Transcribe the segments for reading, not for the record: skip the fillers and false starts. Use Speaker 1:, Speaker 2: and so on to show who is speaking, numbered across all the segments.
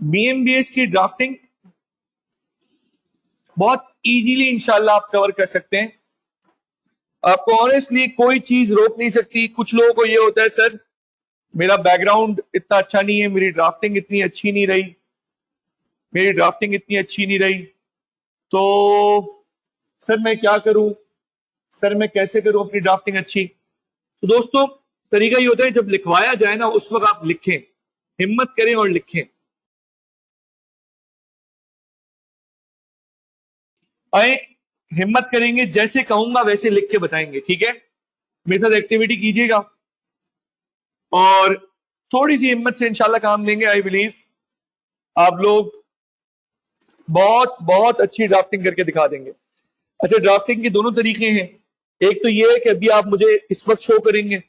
Speaker 1: बीएमबीएस की ड्राफ्टिंग बहुत इजीली इंशाल्लाह आप कवर कर सकते हैं। आपको ऑनेस्टली कोई चीज रोक नहीं सकती। कुछ लोगों को ये होता है, सर मेरा बैकग्राउंड इतना अच्छा नहीं है, मेरी ड्राफ्टिंग इतनी अच्छी नहीं रही, मेरी ड्राफ्टिंग इतनी अच्छी नहीं रही, तो सर मैं क्या करूं, सर मैं कैसे करूं अपनी ड्राफ्टिंग अच्छी। तो दोस्तों तरीका ये होता है, जब लिखवाया जाए ना उस वक्त आप लिखें, हिम्मत करें और लिखें। आए, हिम्मत करेंगे, जैसे कहूंगा वैसे लिख के बताएंगे, ठीक है। मेरे साथ एक्टिविटी कीजिएगा और थोड़ी सी हिम्मत से इंशाल्लाह काम लेंगे। आई बिलीव आप लोग बहुत बहुत अच्छी ड्राफ्टिंग करके दिखा देंगे। अच्छा, ड्राफ्टिंग के दोनों तरीके हैं। एक तो ये है कि अभी आप मुझे इस वक्त शो करेंगे,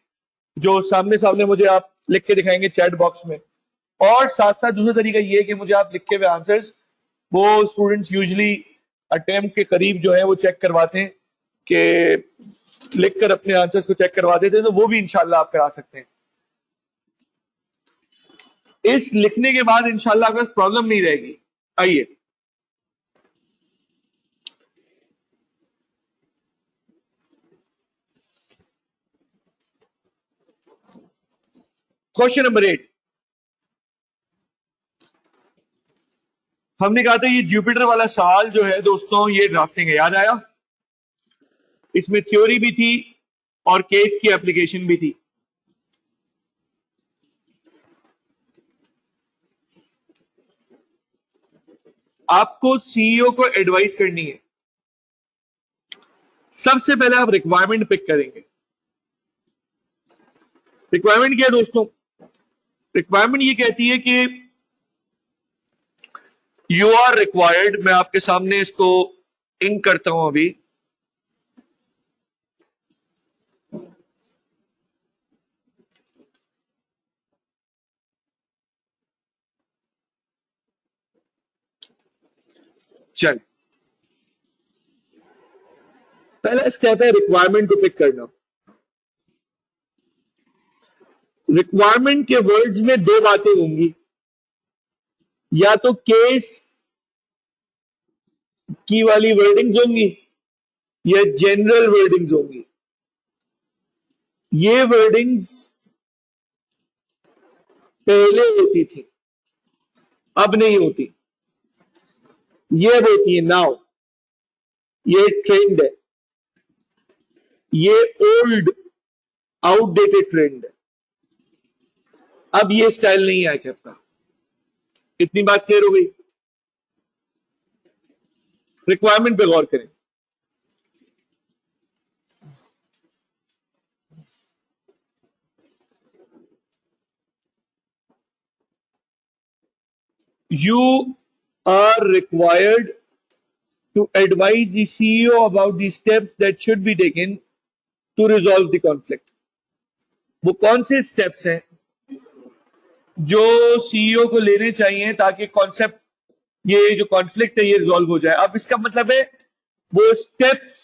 Speaker 1: जो सामने सामने मुझे आप लिख के दिखाएंगे चैट बॉक्स में, और साथ साथ दूसरा तरीका ये है कि मुझे आप लिखे हुए आंसर्स, वो स्टूडेंट्स यूजली अटेम्प्ट के करीब जो है वो चेक करवाते हैं कि लिखकर अपने आंसर्स को चेक करवा देते हैं, तो वो भी इंशाल्लाह आप करा सकते हैं। इस लिखने के बाद इंशाल्लाह आपके पास प्रॉब्लम नहीं रहेगी। आइए, क्वेश्चन नंबर 8। हमने कहा था ये जुपिटर वाला सवाल जो है दोस्तों, ये ड्राफ्टिंग है, याद आया। इसमें थ्योरी भी थी और केस की एप्लीकेशन भी थी। आपको सीईओ को एडवाइस करनी है। सबसे पहले आप रिक्वायरमेंट पिक करेंगे। रिक्वायरमेंट क्या है दोस्तों? रिक्वायरमेंट ये कहती है कि यू आर रिक्वायर्ड, मैं आपके सामने इसको इंक करता हूं अभी। चल, पहला स्टेप है रिक्वायरमेंट को पिक करना। रिक्वायरमेंट के वर्ड्स में दो बातें होंगी, या तो केस की वाली वर्डिंग्स होंगी या जनरल वर्डिंग्स होंगी। ये वर्डिंग्स पहले होती थी, अब नहीं होती। ये अब होती है नाउ। ये ट्रेंड है, ये ओल्ड आउटडेटेड ट्रेंड है। अब ये स्टाइल नहीं आया करता। इतनी बात क्लियर हो गई। रिक्वायरमेंट पे गौर करें। You are required to advise the CEO about the steps that should be taken to resolve the conflict. वो कौन से स्टेप्स हैं जो सीईओ को लेने चाहिए ताकि कॉन्सेप्ट, ये जो कॉन्फ्लिक्ट है ये रिजॉल्व हो जाए। अब इसका मतलब है वो स्टेप्स,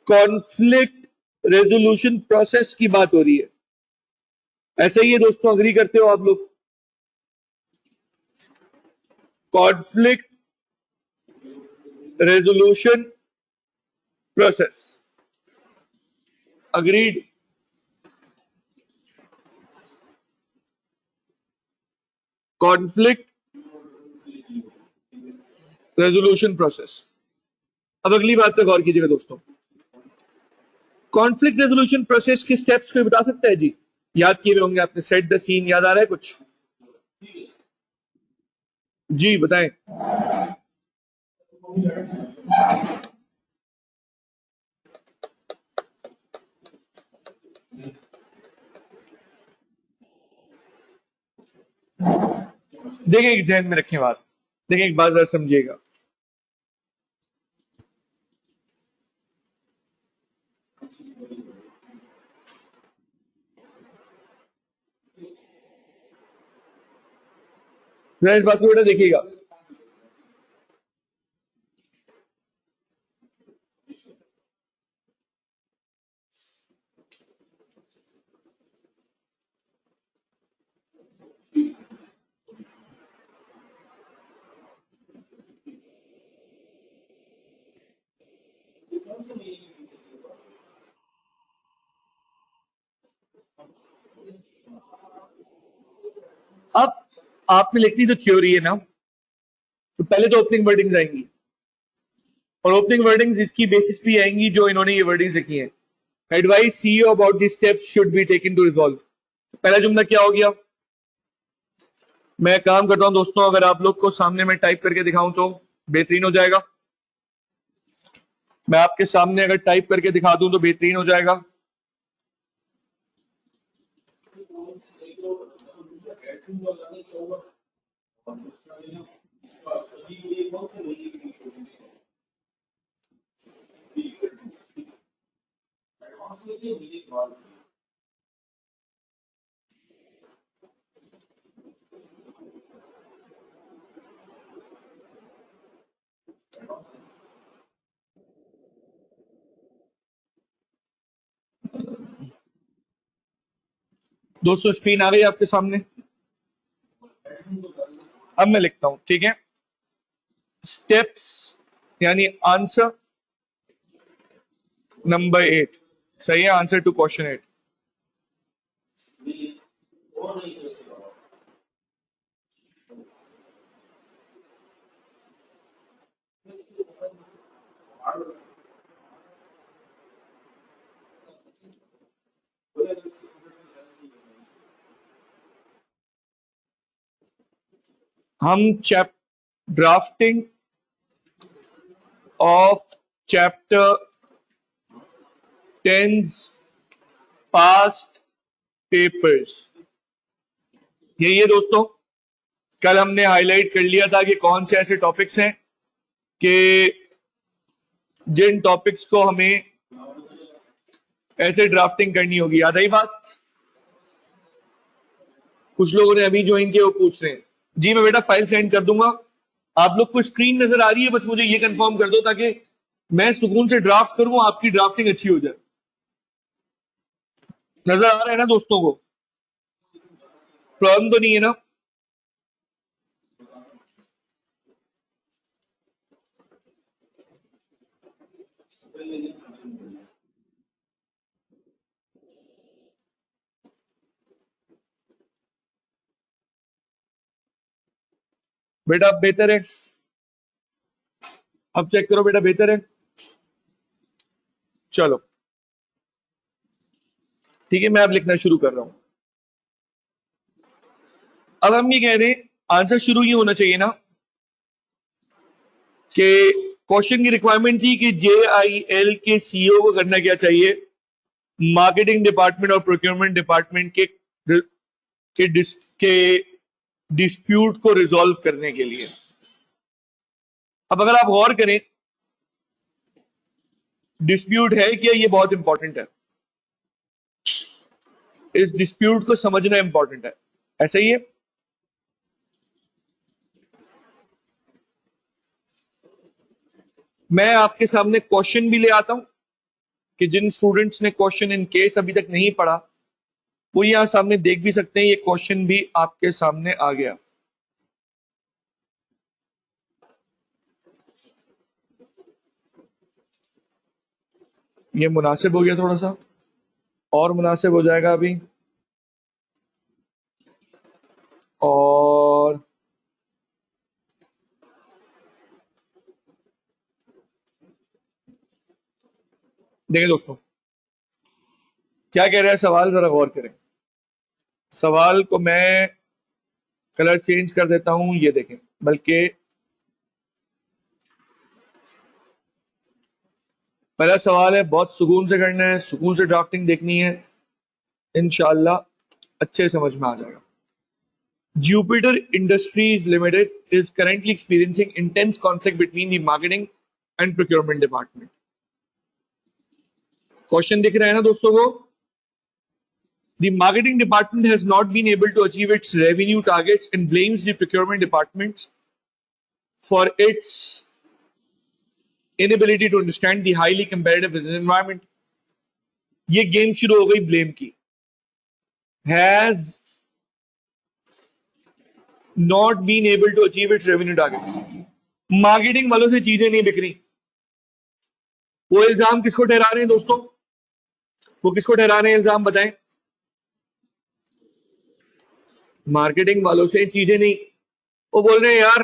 Speaker 1: कॉन्फ्लिक्ट रेजोल्यूशन प्रोसेस की बात हो रही है। ऐसा ही है दोस्तों, अग्री करते हो आप लोग? Conflict resolution process, agreed? Conflict resolution process. अब अगली बात पे गौर कीजिएगा दोस्तों। कॉन्फ्लिक्ट रेजोल्यूशन प्रोसेस के स्टेप्स कोई बता सकता है जी? याद किए होंगे आपने, सेट द सीन, याद आ रहा है कुछ? जी बताएं। देखिए, एक ध्यान में रखें बात, देखिए एक बात जरा समझिएगा। जरा इस बात को बेटा देखिएगा। अब आपने लिखनी तो थ्योरी है ना, तो पहले तो ओपनिंग वर्डिंग्स आएंगी, और ओपनिंग वर्डिंग्स इसकी बेसिस पे आएंगी जो इन्होंने ये वर्डिंग्स लिखी हैं। Advice CEO about the steps should be taken to resolve. पहला जुमला क्या हो गया? मैं काम करता हूं दोस्तों, अगर आप लोग को सामने मैं टाइप करके दिखाऊं तो बेहतरीन हो जाएगा। मैं आपके सामने अगर टाइप करके दिखा दूं तो बेहतरीन हो जाएगा। दोस्तों स्क्रीन आ गई आपके सामने, अब मैं लिखता हूं, ठीक है। स्टेप्स यानी आंसर नंबर 8, सही है, आंसर टू क्वेश्चन 8। हम drafting of chapter 10 past papers, यही है दोस्तों। कल हमने हाईलाइट कर लिया था कि कौन से ऐसे टॉपिक्स हैं कि जिन टॉपिक्स को हमें ऐसे ड्राफ्टिंग करनी होगी। याद आई बात? कुछ लोगों ने अभी ज्वाइन किया, वो पूछ रहे हैं। जी मैं बेटा फाइल सेंड कर दूंगा। आप लोग को स्क्रीन नजर आ रही है? बस मुझे ये कंफर्म कर दो ताकि मैं सुकून से ड्राफ्ट करूं, आपकी ड्राफ्टिंग अच्छी हो जाए। नजर आ रहा है ना दोस्तों को? प्रॉब्लम तो नहीं है ना? बेटा अब बेहतर है? अब चेक करो बेटा, बेहतर है? चलो ठीक है, मैं अब लिखना शुरू कर रहा हूं। अब हम ये कह रहे हैं, आंसर शुरू ये होना चाहिए ना कि क्वेश्चन की रिक्वायरमेंट थी कि JIL के सीईओ को करना क्या चाहिए, मार्केटिंग डिपार्टमेंट और प्रोक्योरमेंट डिपार्टमेंट के डिस्प्यूट को रिजॉल्व करने के लिए। अब अगर आप गौर करें, डिस्प्यूट है क्या, ये बहुत इंपॉर्टेंट है। इस डिस्प्यूट को समझना इंपॉर्टेंट है, ऐसा ही है। मैं आपके सामने क्वेश्चन भी ले आता हूं कि जिन स्टूडेंट्स ने क्वेश्चन इन केस अभी तक नहीं पढ़ा वो यहां सामने देख भी सकते हैं। ये क्वेश्चन भी आपके सामने आ गया। ये मुनासिब हो गया, थोड़ा सा और मुनासिब हो जाएगा अभी। और देखिए दोस्तों क्या कह रहा है सवाल, जरा गौर करें। सवाल को मैं कलर चेंज कर देता हूं, ये देखें। बल्कि पहला सवाल है, बहुत सुकून से करना है, सुकून से ड्राफ्टिंग देखनी है, इंशाल्लाह अच्छे समझ में आ जाएगा। Jupiter Industries Limited is currently experiencing intense conflict between the marketing and procurement department. Question दिख रहा है ना दोस्तों को? The marketing department has not been able to achieve its revenue targets and blames the procurement department for its inability to understand the highly competitive business environment. ये game शुरू हो गई ब्लेम की। Has not been able to achieve its revenue targets. Marketing वालों से चीजें नहीं बिक रही, वो इल्जाम किसको ठहरा रहे हैं दोस्तों? वो किसको ठहरा रहे हैं इल्जाम, बताएं? मार्केटिंग वालों से चीजें नहीं, वो बोल रहे हैं यार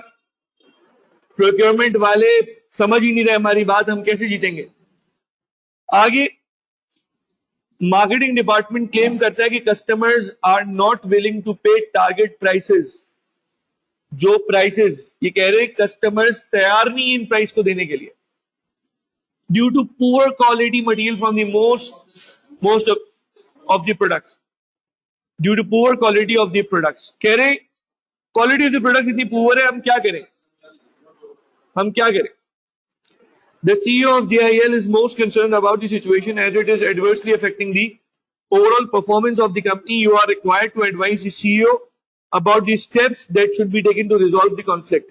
Speaker 1: प्रोक्योरमेंट वाले समझ ही नहीं रहे हमारी बात, हम कैसे जीतेंगे। आगे मार्केटिंग डिपार्टमेंट क्लेम करता है कि customers are not willing to pay target prices. जो प्राइसेस ये कह रहे हैं कस्टमर्स तैयार नहीं इन प्राइस को देने के लिए, due to poor quality material from the most of the products, due to poor quality of the products. कह रहे क्वालिटी ऑफ द प्रोडक्ट इतनी पुअर है, हम क्या करें, हम क्या करें। The CEO of JIL is most concerned about the situation as it is adversely affecting the overall performance of the company. You are required to advise the CEO about the steps that should be taken to resolve the conflict.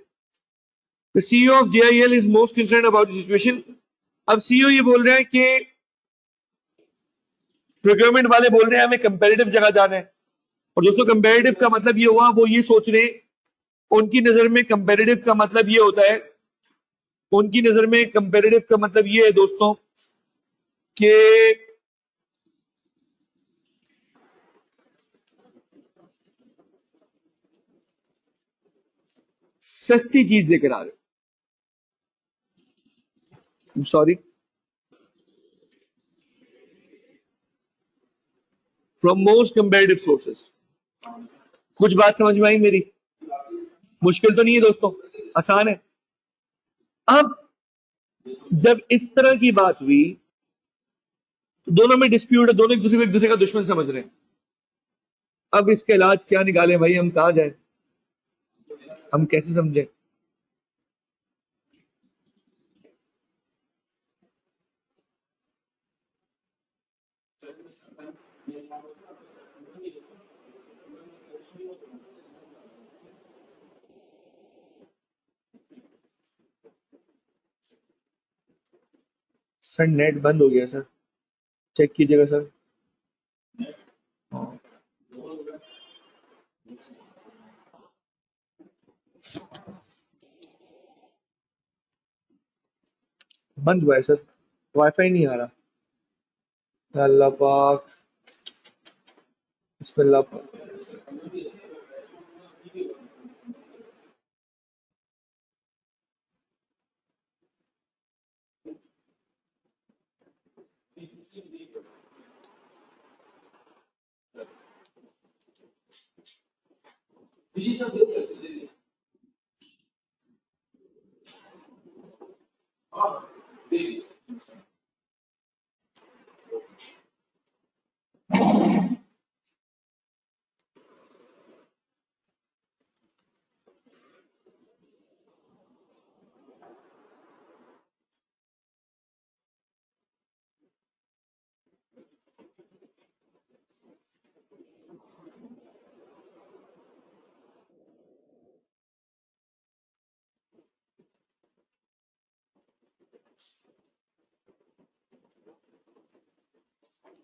Speaker 1: The CEO of JIL is most concerned about the situation. अब CEO ये बोल रहे हैं कि procurement वाले बोल रहे हैं हमें कंपेरेटिव जगह जाना है, और दोस्तों कंपेरेटिव का मतलब ये हुआ, वो ये सोच रहे हैं, उनकी नजर में कंपेरेटिव का मतलब ये होता है, उनकी नजर में कंपेरेटिव का मतलब ये है दोस्तों कि सस्ती चीज लेकर आ रहे हो, sorry, from most comparative sources. कुछ बात समझ में आई मेरी? मुश्किल तो नहीं है दोस्तों, आसान है। अब जब इस तरह की बात हुई तो दोनों में डिस्प्यूट है, दोनों एक दूसरे का दुश्मन समझ रहे हैं। अब इसका इलाज क्या निकाले भाई, हम कहा जाए, हम कैसे समझें? सर नेट बंद हो गया सर, चेक कीजिएगा सर। बंद हुआ है सर, वाईफाई नहीं आ रहा। अल्लाह पाक, बिस्मिल्लाह पाक।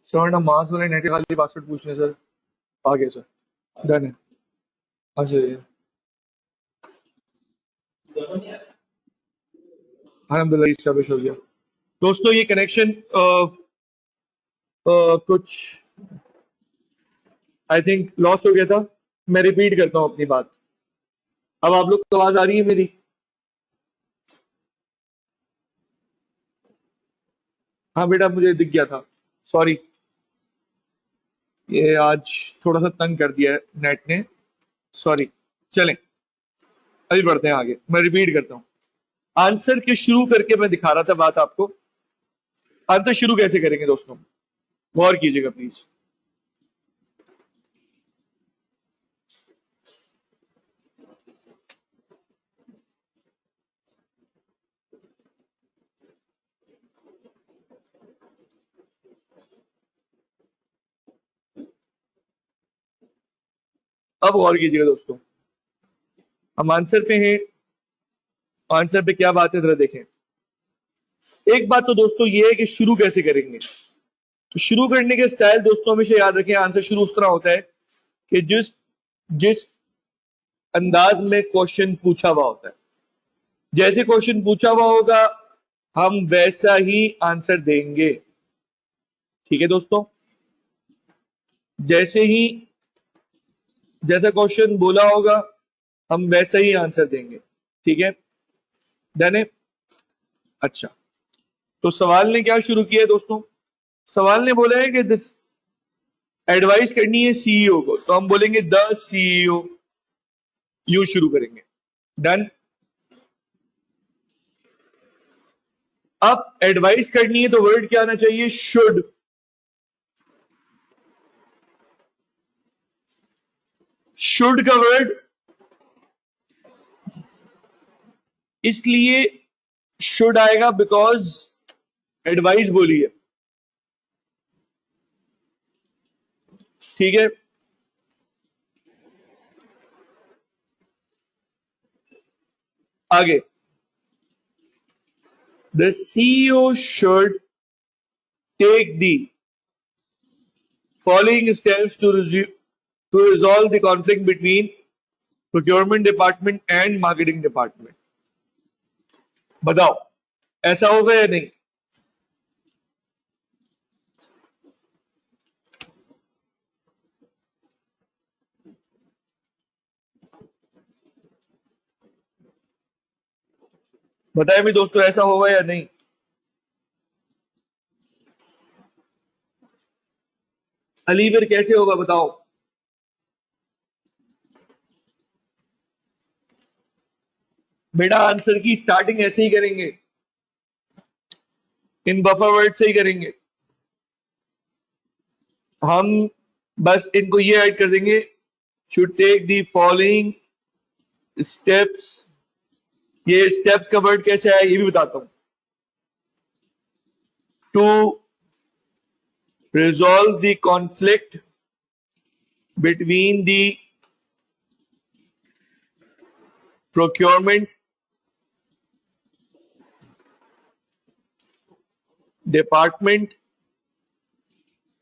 Speaker 1: सर ना मास वाले नेट खाली पासवर्ड पूछने सर, आ गया सर, डन है। अच्छा जी, अल्हम्दुलिल्लाह इस्टेब्लिश हो गया। दोस्तों ये कनेक्शन कुछ आई थिंक लॉस हो गया था। मैं रिपीट करता हूं अपनी बात। अब आप लोग को आवाज आ रही है मेरी? हाँ बेटा मुझे दिख गया था, सॉरी, ये आज थोड़ा सा तंग कर दिया है नेट ने, सॉरी। चलें अभी बढ़ते हैं आगे, मैं रिपीट करता हूं। आंसर के शुरू करके मैं दिखा रहा था बात आपको। आंसर शुरू कैसे करेंगे दोस्तों, गौर कीजिएगा प्लीज। अब गौर कीजिएगा दोस्तों, हम आंसर पे हैं। आंसर पे क्या बात है जरा देखें। एक बात तो दोस्तों ये है कि शुरू कैसे करेंगे। तो शुरू करने के स्टाइल दोस्तों हमेशा याद रखें, आंसर शुरू उस तरह होता है कि जिस जिस अंदाज में क्वेश्चन पूछा हुआ होता है, जैसे क्वेश्चन पूछा हुआ होगा हम वैसा ही आंसर देंगे। ठीक है दोस्तों, जैसा क्वेश्चन बोला होगा हम वैसा ही आंसर देंगे। ठीक है, डन है। अच्छा, तो सवाल ने क्या शुरू किया है दोस्तों? सवाल ने बोला है कि दिस एडवाइस करनी है सीईओ को, तो हम बोलेंगे द सीईओ, यू शुरू करेंगे। डन। अब एडवाइस करनी है तो वर्ड क्या आना चाहिए? शुड। शुड का वर्ड इसलिए शुड आएगा बिकॉज एडवाइस बोली है। ठीक है, आगे the CEO should take the following steps to resolve the conflict between procurement department and marketing department। बताओ ऐसा होगा या नहीं? बताए भी दोस्तों, ऐसा होगा या नहीं? अली फिर कैसे होगा बताओ? बेटा आंसर की स्टार्टिंग ऐसे ही करेंगे, इन बफर वर्ड से ही करेंगे हम। बस इनको ये ऐड कर देंगे, should take the following steps. ये स्टेप्स का वर्ड कैसे आया ये भी बताता हूं। To resolve the conflict between the procurement department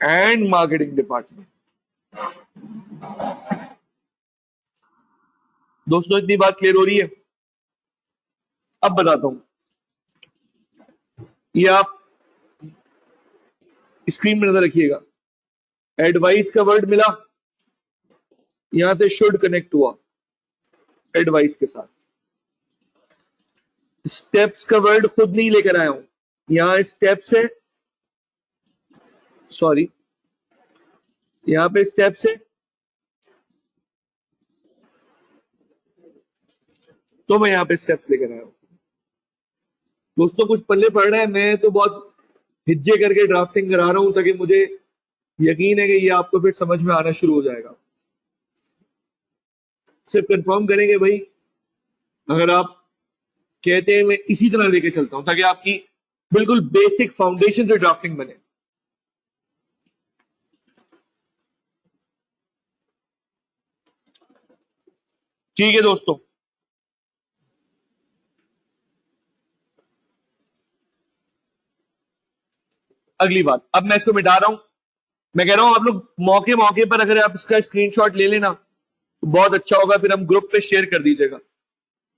Speaker 1: and marketing department। दोस्तों इतनी बात क्लियर हो रही है? अब बताता हूं, ये आप स्क्रीन में नजर रखिएगा। एडवाइस का वर्ड मिला, यहां से शुड कनेक्ट हुआ एडवाइस के साथ। स्टेप्स का वर्ड खुद नहीं लेकर आया हूं, यहां स्टेप्स है, सॉरी यहां पे स्टेप्स है, तो मैं यहां पे स्टेप्स लेकर आया हूं। दोस्तों कुछ पल्ले पड़ रहा है, मैं तो बहुत हिज्जे करके ड्राफ्टिंग करा रहा हूं ताकि मुझे यकीन है कि ये आपको फिर समझ में आना शुरू हो जाएगा। सिर्फ कंफर्म करेंगे भाई, अगर आप कहते हैं मैं इसी तरह लेके चलता हूं ताकि आपकी बिल्कुल बेसिक फाउंडेशन से ड्राफ्टिंग बने। ठीक है दोस्तों, अगली बात, अब मैं इसको मिटा रहा हूं। मैं कह रहा हूं आप लोग मौके मौके पर अगर आप इसका स्क्रीनशॉट ले लेना तो बहुत अच्छा होगा, फिर हम ग्रुप पे शेयर कर दीजिएगा,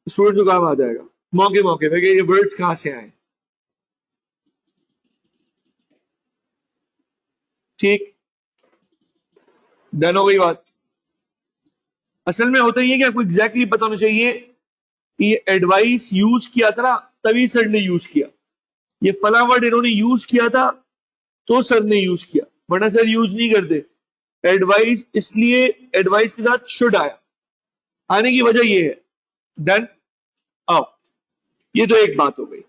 Speaker 1: स्टूडेंट्स को काम आ जाएगा मौके मौके पे कि ये वर्ड्स कहां से आए। ठीक, डन हो गई बात। असल में होता ही है कि आपको एग्जैक्टली पता होना चाहिए कि ये एडवाइस यूज किया था ना, तभी सर ने यूज किया। ये फला वर्ड इन्होंने यूज किया था तो सर ने यूज किया, वरना सर यूज नहीं करते। एडवाइस इसलिए एडवाइस के साथ शुड आया, आने की वजह ये है। डन। आओ, ये तो एक बात हो गई।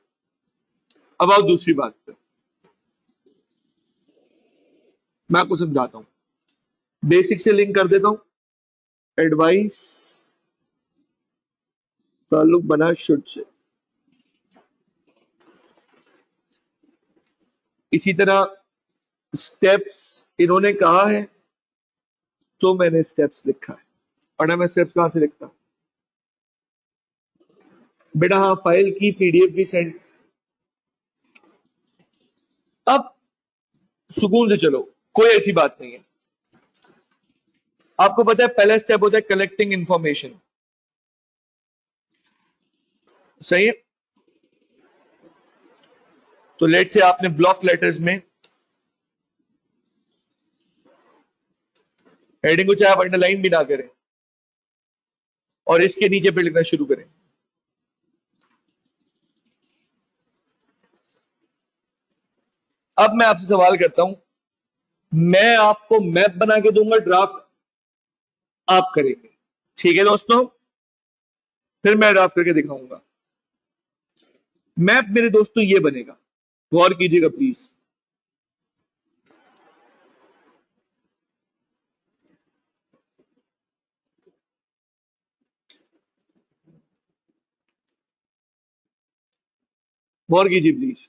Speaker 1: अब आओ दूसरी बात पे, मैं आपको समझाता हूं, बेसिक से लिंक कर देता हूं। एडवाइस ताल्लुक बना शुड से, इसी तरह स्टेप्स इन्होंने कहा है तो मैंने स्टेप्स लिखा है, और मैं स्टेप्स कहां से लिखता? बेटा हाँ, फाइल की पीडीएफ भी सेंड। अब सुकून से चलो, कोई ऐसी बात नहीं है। आपको पता है पहला स्टेप होता है कलेक्टिंग इंफॉर्मेशन, सही है? तो लेट से आपने ब्लॉक लेटर्स में हेडिंग को चाहे आप अंडरलाइन भी ना करें और इसके नीचे पे लिखना शुरू करें। अब मैं आपसे सवाल करता हूं, मैं आपको मैप बना के दूंगा, ड्राफ्ट आप करेंगे, ठीक है दोस्तों? फिर मैं ड्राफ्ट करके दिखाऊंगा। मैप मेरे दोस्तों ये बनेगा, गौर कीजिएगा प्लीज। गौर कीजिए प्लीज।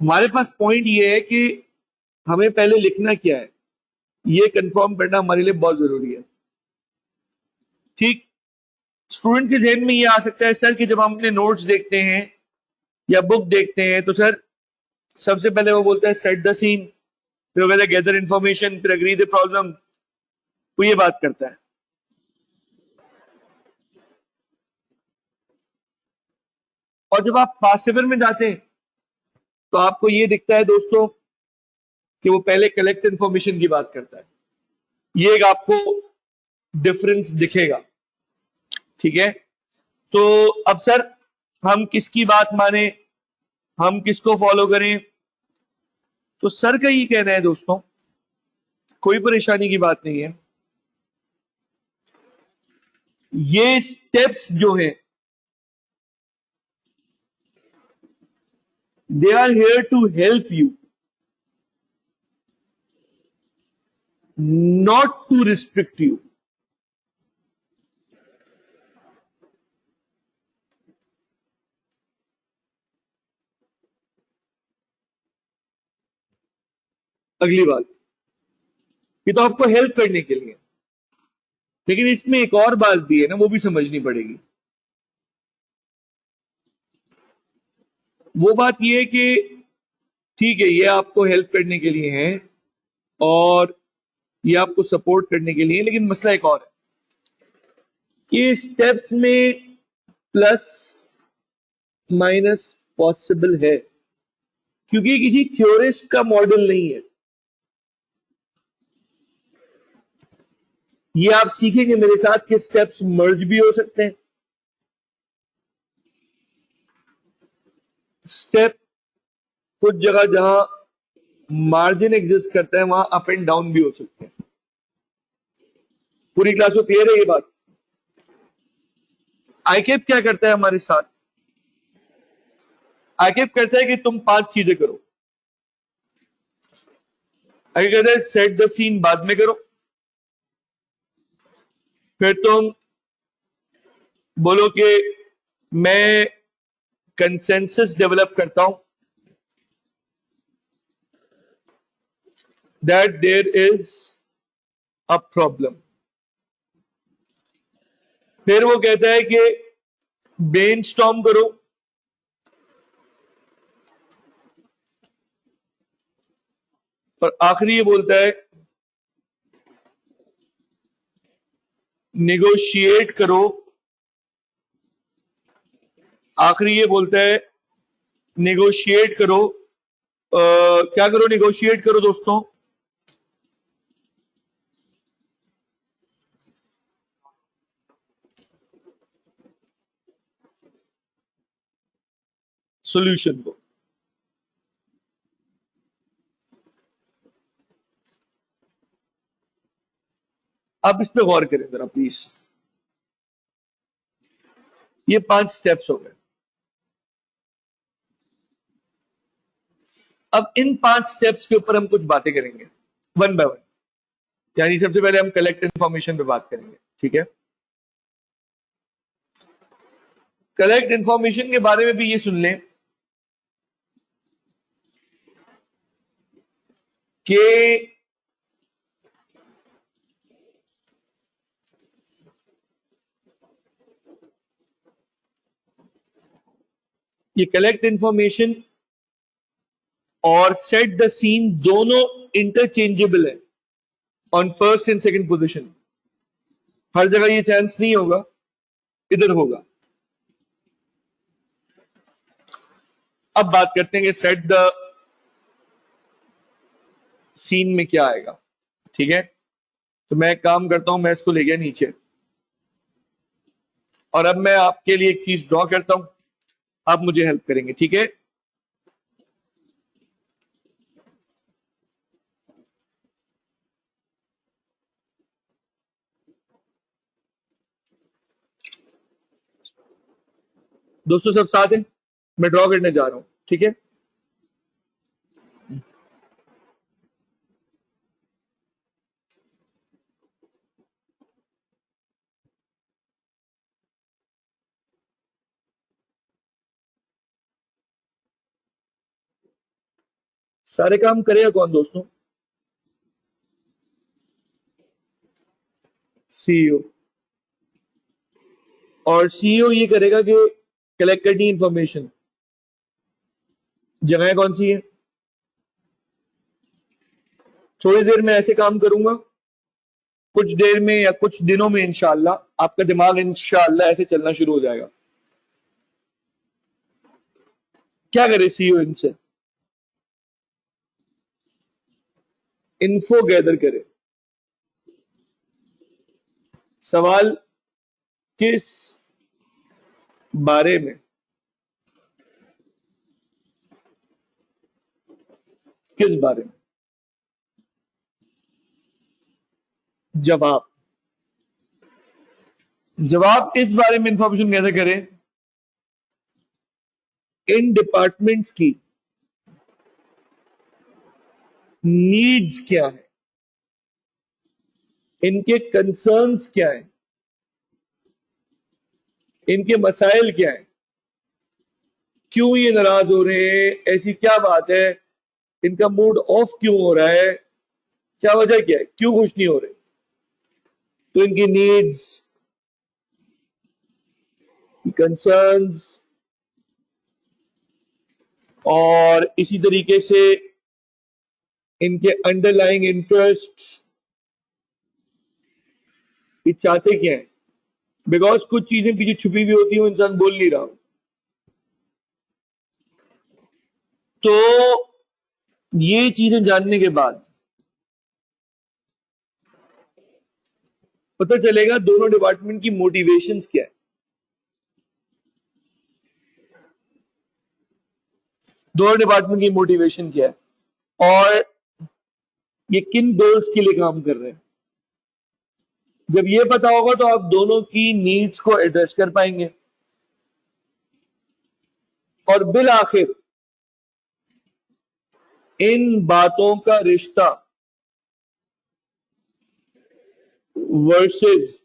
Speaker 1: हमारे पास पॉइंट ये है कि हमें पहले लिखना क्या है, ये कंफर्म करना हमारे लिए बहुत जरूरी है। ठीक, स्टूडेंट के जहन में ये आ सकता है सर कि जब हम अपने नोट्स देखते हैं या बुक देखते हैं तो सर सबसे पहले वो बोलता है सेट द सीन, फिर वो कहता है गैदर इंफॉर्मेशन, फिर अग्री द प्रॉब्लम, वो ये बात करता है। और जब आप पासिवर में जाते हैं तो आपको ये दिखता है दोस्तों कि वो पहले कलेक्ट इंफॉर्मेशन की बात करता है। ये एक आपको डिफरेंस दिखेगा, ठीक है? तो अब सर हम किसकी बात माने, हम किसको फॉलो करें? तो सर का ये कहना है दोस्तों, कोई परेशानी की बात नहीं है, ये स्टेप्स जो हैं they are here to help you, not to restrict you. अगली बात, ये तो आपको हेल्प करने के लिए, लेकिन इसमें एक और बात भी है ना, वो भी समझनी पड़ेगी। वो बात ये है कि ठीक है, ये आपको हेल्प करने के लिए है और ये आपको सपोर्ट करने के लिए, लेकिन मसला एक और है कि स्टेप्स में प्लस माइनस पॉसिबल है, क्योंकि किसी थ्योरिस्ट का मॉडल नहीं है। ये आप सीखेंगे मेरे साथ कि स्टेप्स मर्ज भी हो सकते हैं, स्टेप कुछ जगह जहां मार्जिन एग्जिस्ट करता है वहां अप एंड डाउन भी हो सकते हैं। पूरी क्लास को क्लियर है ये बात? आईकेप क्या करता है हमारे साथ? आईकेप कहता है कि तुम 5 चीजें करो। आगे कहता है सेट द सीन बाद में करो, फिर तुम बोलो कि मैं कंसेंसस डेवलप करता हूं that there is a problem. फिर वो कहता है कि ब्रेनस्टॉर्म करो, और आखिरी ये बोलता है निगोशिएट करो। आखिरी ये बोलता है निगोशिएट करो, क्या करो? निगोशिएट करो दोस्तों, सॉल्यूशन को। आप इस पे गौर करें जरा प्लीज। ये 5 स्टेप्स हो गए। अब इन 5 स्टेप्स के ऊपर हम कुछ बातें करेंगे वन बाय वन। यानी सबसे पहले हम कलेक्ट इंफॉर्मेशन पे बात करेंगे, ठीक है? कलेक्ट इंफॉर्मेशन के बारे में भी ये सुन लें कि ये कलेक्ट इंफॉर्मेशन और सेट द सीन दोनों इंटरचेंजेबल है on first and second position. हर जगह ये चांस नहीं होगा, इधर होगा। अब बात करते हैं कि सेट द सीन में क्या आएगा। ठीक है, तो मैं एक काम करता हूं, मैं इसको ले गया नीचे और अब मैं आपके लिए एक चीज ड्रॉ करता हूं, आप मुझे हेल्प करेंगे। ठीक है, दोस्तों सब साथ हैं, मैं ड्रॉ करने जा रहा हूं। ठीक है, सारे काम करेगा कौन दोस्तों? सीईओ। और सीईओ ये करेगा कि कलेक्ट करनी इंफॉर्मेशन। जगह कौन सी है? थोड़ी देर में ऐसे काम करूंगा, कुछ देर में या कुछ दिनों में इंशाल्लाह आपका दिमाग इंशाल्लाह ऐसे चलना शुरू हो जाएगा। क्या करे सीईओ इनसे? इन्फो गैदर करे। सवाल किस बारे में? किस बारे में? जवाब। जवाब इस बारे में इंफॉर्मेशन गैदर करें, इन डिपार्टमेंट्स की नीड्स क्या है, इनके कंसर्न्स क्या है, इनके मसाइल क्या है, क्यों ये नाराज हो रहे हैं, ऐसी क्या बात है, इनका मूड ऑफ क्यों हो रहा है, क्या वजह क्या है, क्यों खुश नहीं हो रहे। तो इनकी नीड्स, कंसर्न्स और इसी तरीके से इनके अंडरलाइंग इंटरेस्ट, ये चाहते क्या है। बिकॉज कुछ चीजें पीछे छुपी हुई होती है, वो इंसान बोल नहीं रहा। तो ये चीजें जानने के बाद पता चलेगा दोनों डिपार्टमेंट की मोटिवेशंस क्या है, दोनों डिपार्टमेंट की मोटिवेशन क्या है और ये किन गोल्स के लिए काम कर रहे हैं। जब ये पता होगा तो आप दोनों की नीड्स को एड्रेस कर पाएंगे और बिल आखिर इन बातों का रिश्ता वर्सेस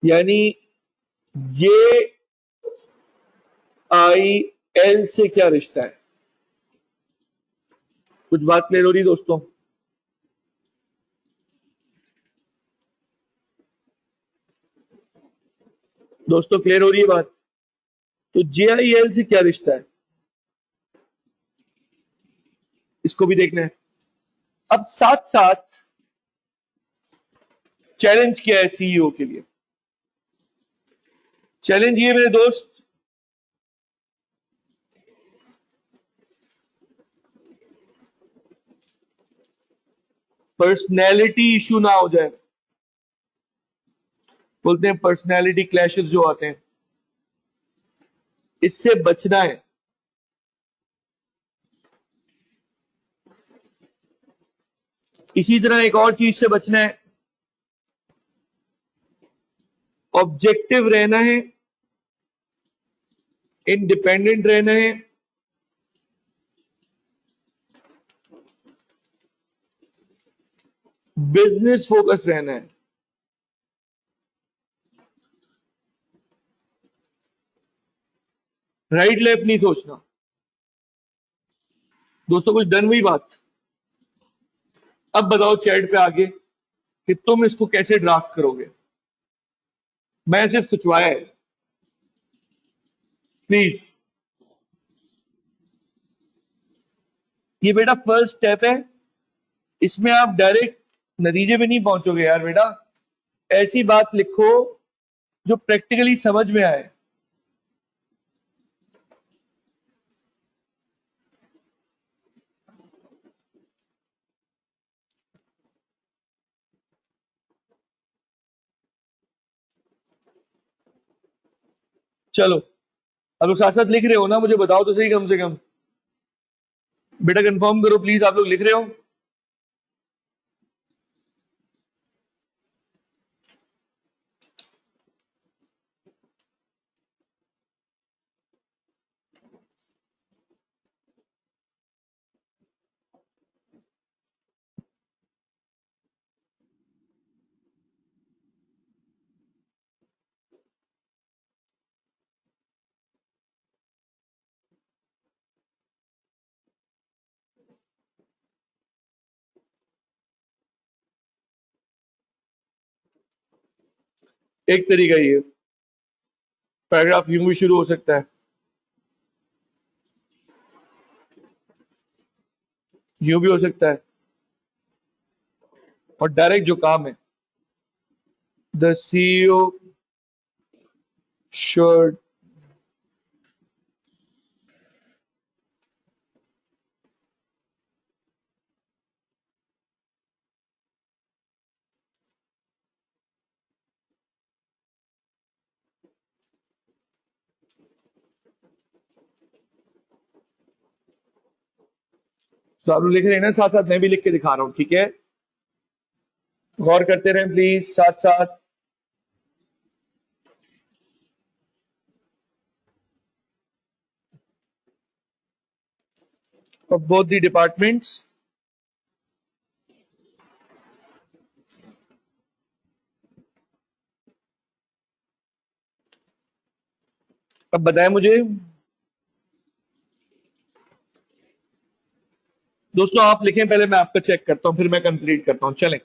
Speaker 1: यानी जे आई एल से क्या रिश्ता है। कुछ बात क्लियर हो रही दोस्तों? दोस्तों क्लियर हो रही है बात? तो जे आई एल से क्या रिश्ता है, इसको भी देखना है। अब साथ साथ चैलेंज क्या है सीईओ के लिए? चैलेंज ये मेरे दोस्त, पर्सनैलिटी इशू ना हो जाए। बोलते हैं पर्सनैलिटी क्लैशेस जो आते हैं, इससे बचना है। इसी तरह एक और चीज से बचना है, ऑब्जेक्टिव रहना है, इंडिपेंडेंट रहना है, बिजनेस फोकस रहना है। राइट लेफ्ट नहीं सोचना। दोस्तों कुछ डन हुई बात? अब बताओ चैट पे आगे कि तुम इसको कैसे ड्राफ्ट करोगे। मैं सिर्फ सचवाया है, प्लीज। ये बेटा फर्स्ट स्टेप है, इसमें आप डायरेक्ट नतीजे पे नहीं पहुंचोगे यार बेटा। ऐसी बात लिखो जो प्रैक्टिकली समझ में आए। चलो, अब लोग साथ साथ लिख रहे हो ना, मुझे बताओ तो सही कम से कम। बेटा कंफर्म करो प्लीज, आप लोग लिख रहे हो? एक तरीका ये, पैराग्राफ यूं भी शुरू हो सकता है, यूं भी हो सकता है, और डायरेक्ट जो काम है, द सीईओ शुड। तो आप लोग लिख रहे हैं ना साथ साथ, मैं भी लिख के दिखा रहा हूं, ठीक है? गौर करते रहें प्लीज साथ साथ। of both the departments। अब बताएं मुझे दोस्तों, आप लिखें पहले, मैं आपका चेक करता हूं, फिर मैं कंप्लीट करता हूं, चलें।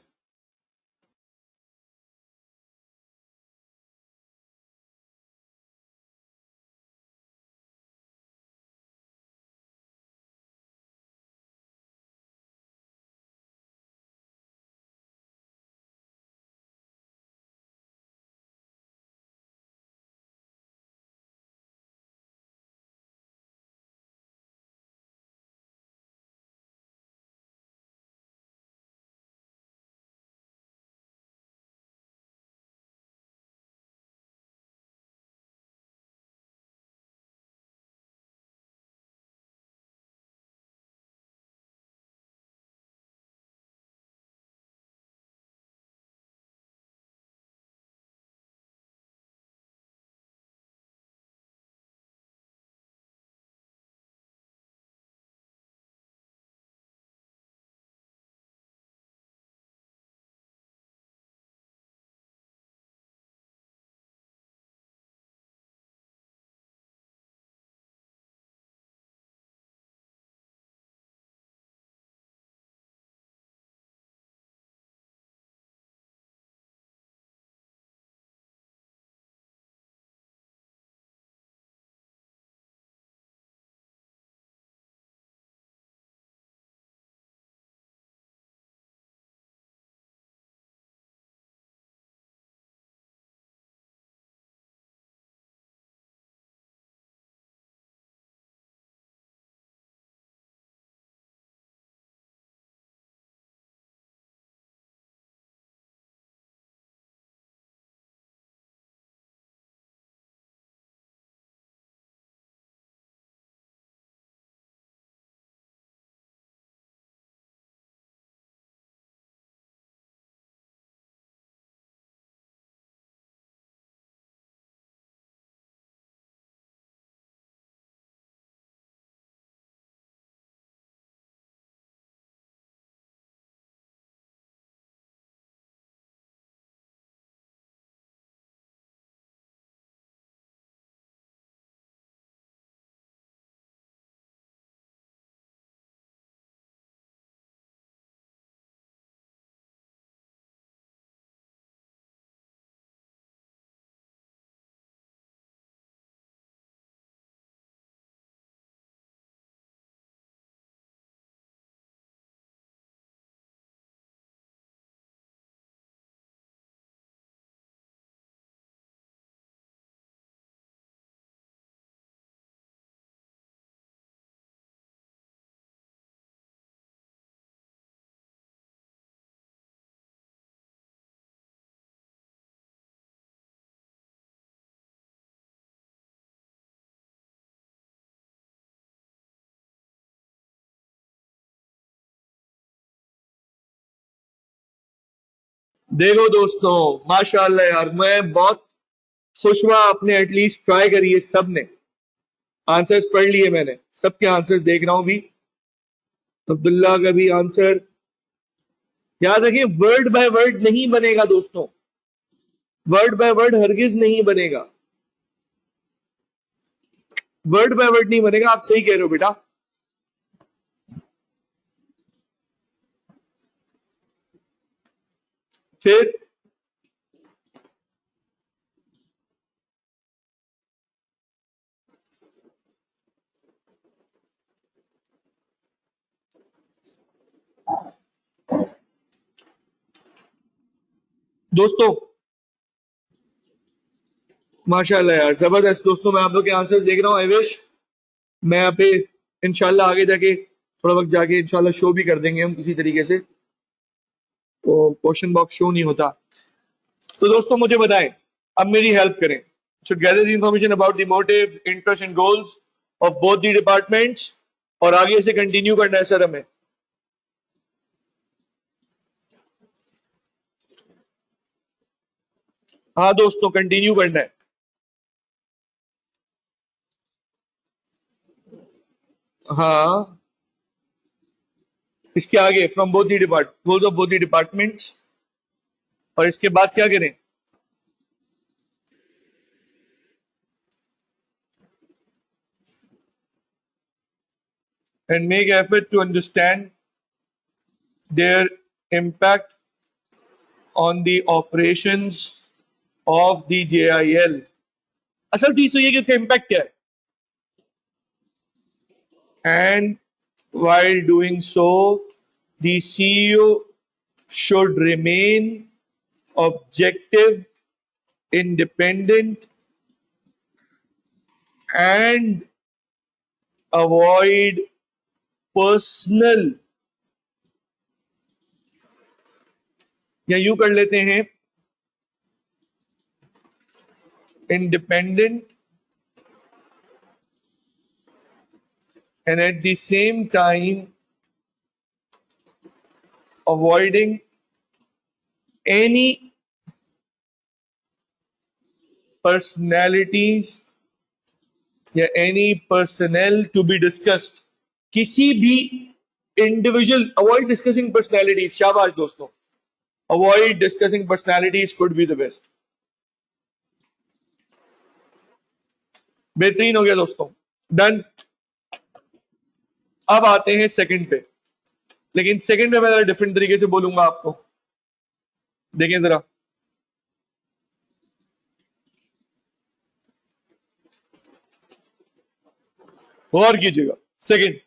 Speaker 1: देखो दोस्तों, माशाल्लाह यार, मैं बहुत खुश हुआ। आपने एटलीस्ट ट्राई करी है। सब ने आंसर्स पढ़ लिए, मैंने सबके आंसर्स देख रहा हूं भी। अब्दुल्ला का भी आंसर। याद रखिए, वर्ड बाय वर्ड नहीं बनेगा दोस्तों, वर्ड बाय वर्ड हरगिज नहीं बनेगा, वर्ड बाय वर्ड नहीं बनेगा। आप सही कह रहे हो बेटा। फिर दोस्तों, माशाल्लाह यार, जबरदस्त। दोस्तों, मैं आप लोग के आंसर्स देख रहा हूँ। आई विश मैं यहाँ पे इंशाल्लाह आगे जाके थोड़ा वक्त जाके इंशाल्लाह शो भी कर देंगे हम किसी तरीके से। तो क्वेश्चन बॉक्स शो नहीं होता। तो दोस्तों मुझे बताएं, अब मेरी हेल्प करें। should gather the information about the motives, interests and goals of both the departments। और आगे से कंटिन्यू करना है सर हमें। हाँ दोस्तों, कंटिन्यू करना है। हाँ, इसके आगे from both the depart goals of both the departments. और इसके बाद क्या करें? And make effort to understand their impact on the operations of the JIL. असल चीज तो ये कि उसका इम्पैक्ट क्या है। And while doing so, the CEO should remain objective, independent, and avoid personal, या यूं कर लेते हैं, independent and at the same time avoiding any personalities या any personnel to be discussed। किसी भी इंडिविजुअल, अवॉइड डिस्कसिंग पर्सनैलिटीज। शाबाश दोस्तों, avoid discussing personalities could be the best. बेहतरीन हो गया दोस्तों, डन। अब आते हैं सेकंड पे, लेकिन सेकंड पे मैं जरा डिफरेंट तरीके से बोलूंगा आपको। देखें जरा, गौर कीजिएगा। सेकंड,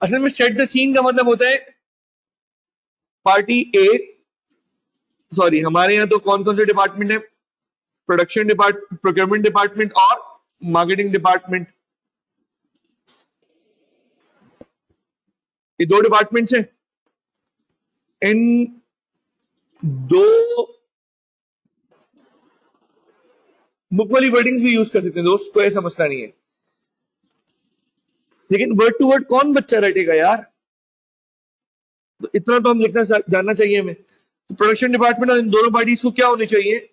Speaker 1: असल में सेट द सीन का मतलब होता है पार्टी ए, सॉरी हमारे यहां तो कौन कौन से डिपार्टमेंट है? प्रोडक्शन डिपार्टमेंट, प्रोक्योरमेंट डिपार्टमेंट और मार्केटिंग डिपार्टमेंट। ये दो डिपार्टमेंट्स हैं। इन दो बुक वाली वर्डिंग्स भी यूज कर सकते हैं दोस्त, कोई ऐसा मसला नहीं है। लेकिन वर्ड टू वर्ड कौन बच्चा रटेगा यार? तो इतना तो हम लिखना जानना चाहिए हमें। तो प्रोडक्शन डिपार्टमेंट और इन दोनों पार्टीज को क्या होनी चाहिए?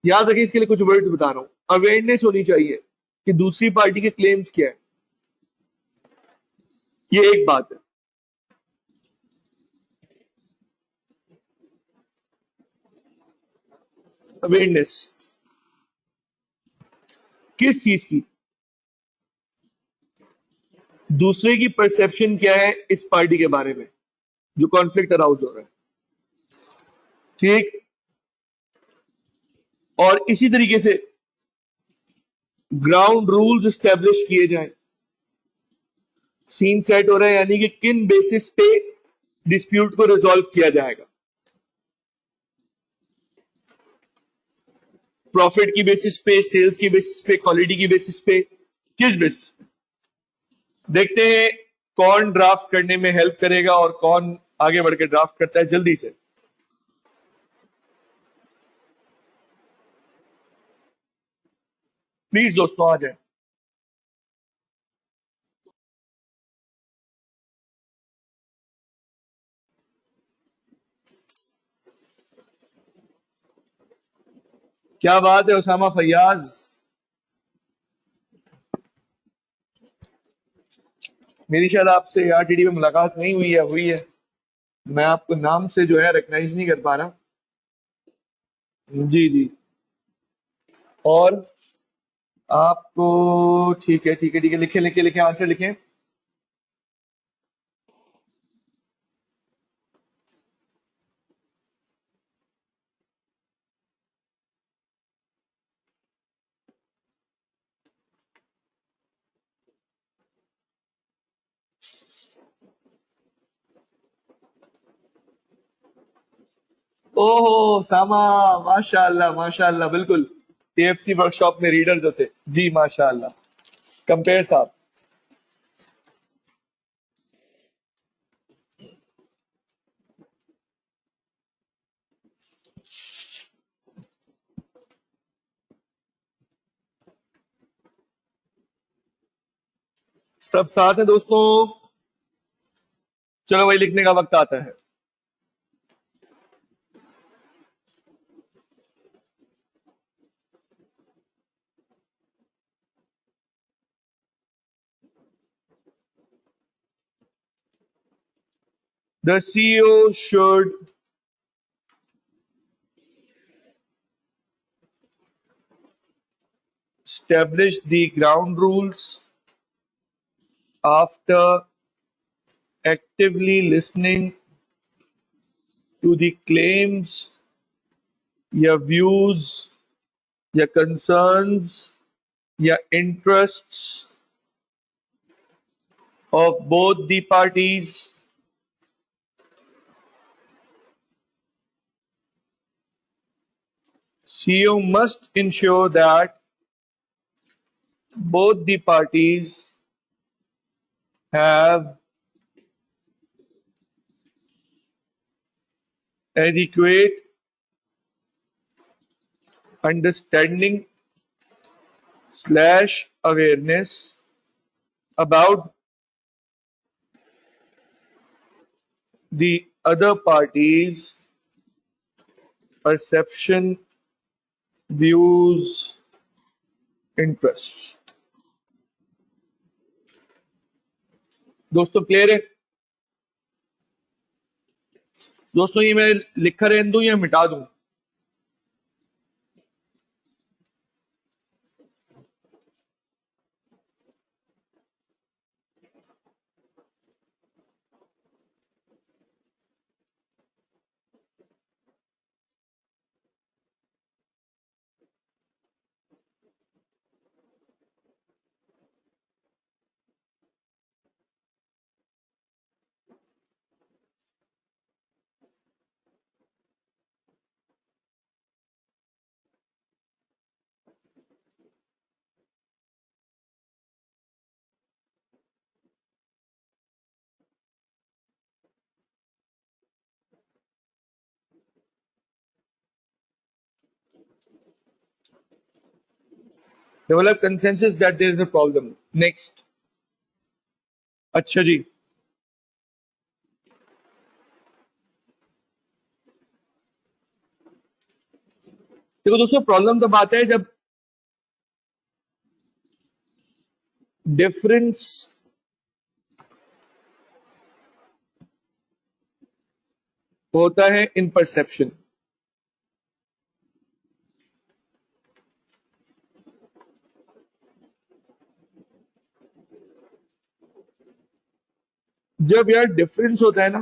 Speaker 1: याद रखिए, इसके लिए कुछ वर्ड्स बता रहा हूं। अवेयरनेस होनी चाहिए कि दूसरी पार्टी के क्लेम्स क्या है। ये एक बात है। अवेयरनेस किस चीज की? दूसरे की परसेप्शन क्या है इस पार्टी के बारे में जो कॉन्फ्लिक्ट अराउज हो रहा है। ठीक। और इसी तरीके से ग्राउंड रूल्स स्टैब्लिश किए जाएं। सीन सेट हो रहा है, यानी कि किन बेसिस पे डिस्प्यूट को रिजॉल्व किया जाएगा। प्रॉफिट की बेसिस पे, सेल्स की बेसिस पे, क्वालिटी की बेसिस पे, किस बेसिस पे? देखते हैं कौन ड्राफ्ट करने में हेल्प करेगा और कौन आगे बढ़ के ड्राफ्ट करता है जल्दी से। प्लीज दोस्तों आ जाए। क्या बात है उसामा फैयाज। मेरी शायद आपसे आरटीडी में मुलाकात नहीं हुई है, हुई है? मैं आपको नाम से जो है रिकग्नाइज नहीं कर पा रहा। जी जी। और आपको, ठीक है ठीक है ठीक है, लिखे लिखे लिखे, आंसर लिखें। ओहो सामा, माशाल्लाह माशाल्लाह, बिल्कुल एएफसी वर्कशॉप में रीडर जो थे जी, माशाल्लाह। कंपेयर साहब। सब साथ हैं दोस्तों? चलो भाई, लिखने का वक्त आता है। The CEO should establish the ground rules after actively listening to the claims या views या concerns या interests of both the parties. CEO must ensure that both the parties have adequate understanding slash awareness about the other party's perception, views, interests. दोस्तों clear है? दोस्तों ये मैं लिखा रहने दूं या मिटा दूं? Develop consensus that there is a problem. Next. अच्छा जी। देखो दोस्तों, प्रॉब्लम तब आता है जब डिफरेंस होता है इन परसेप्शन। जब यार डिफरेंस होता है ना,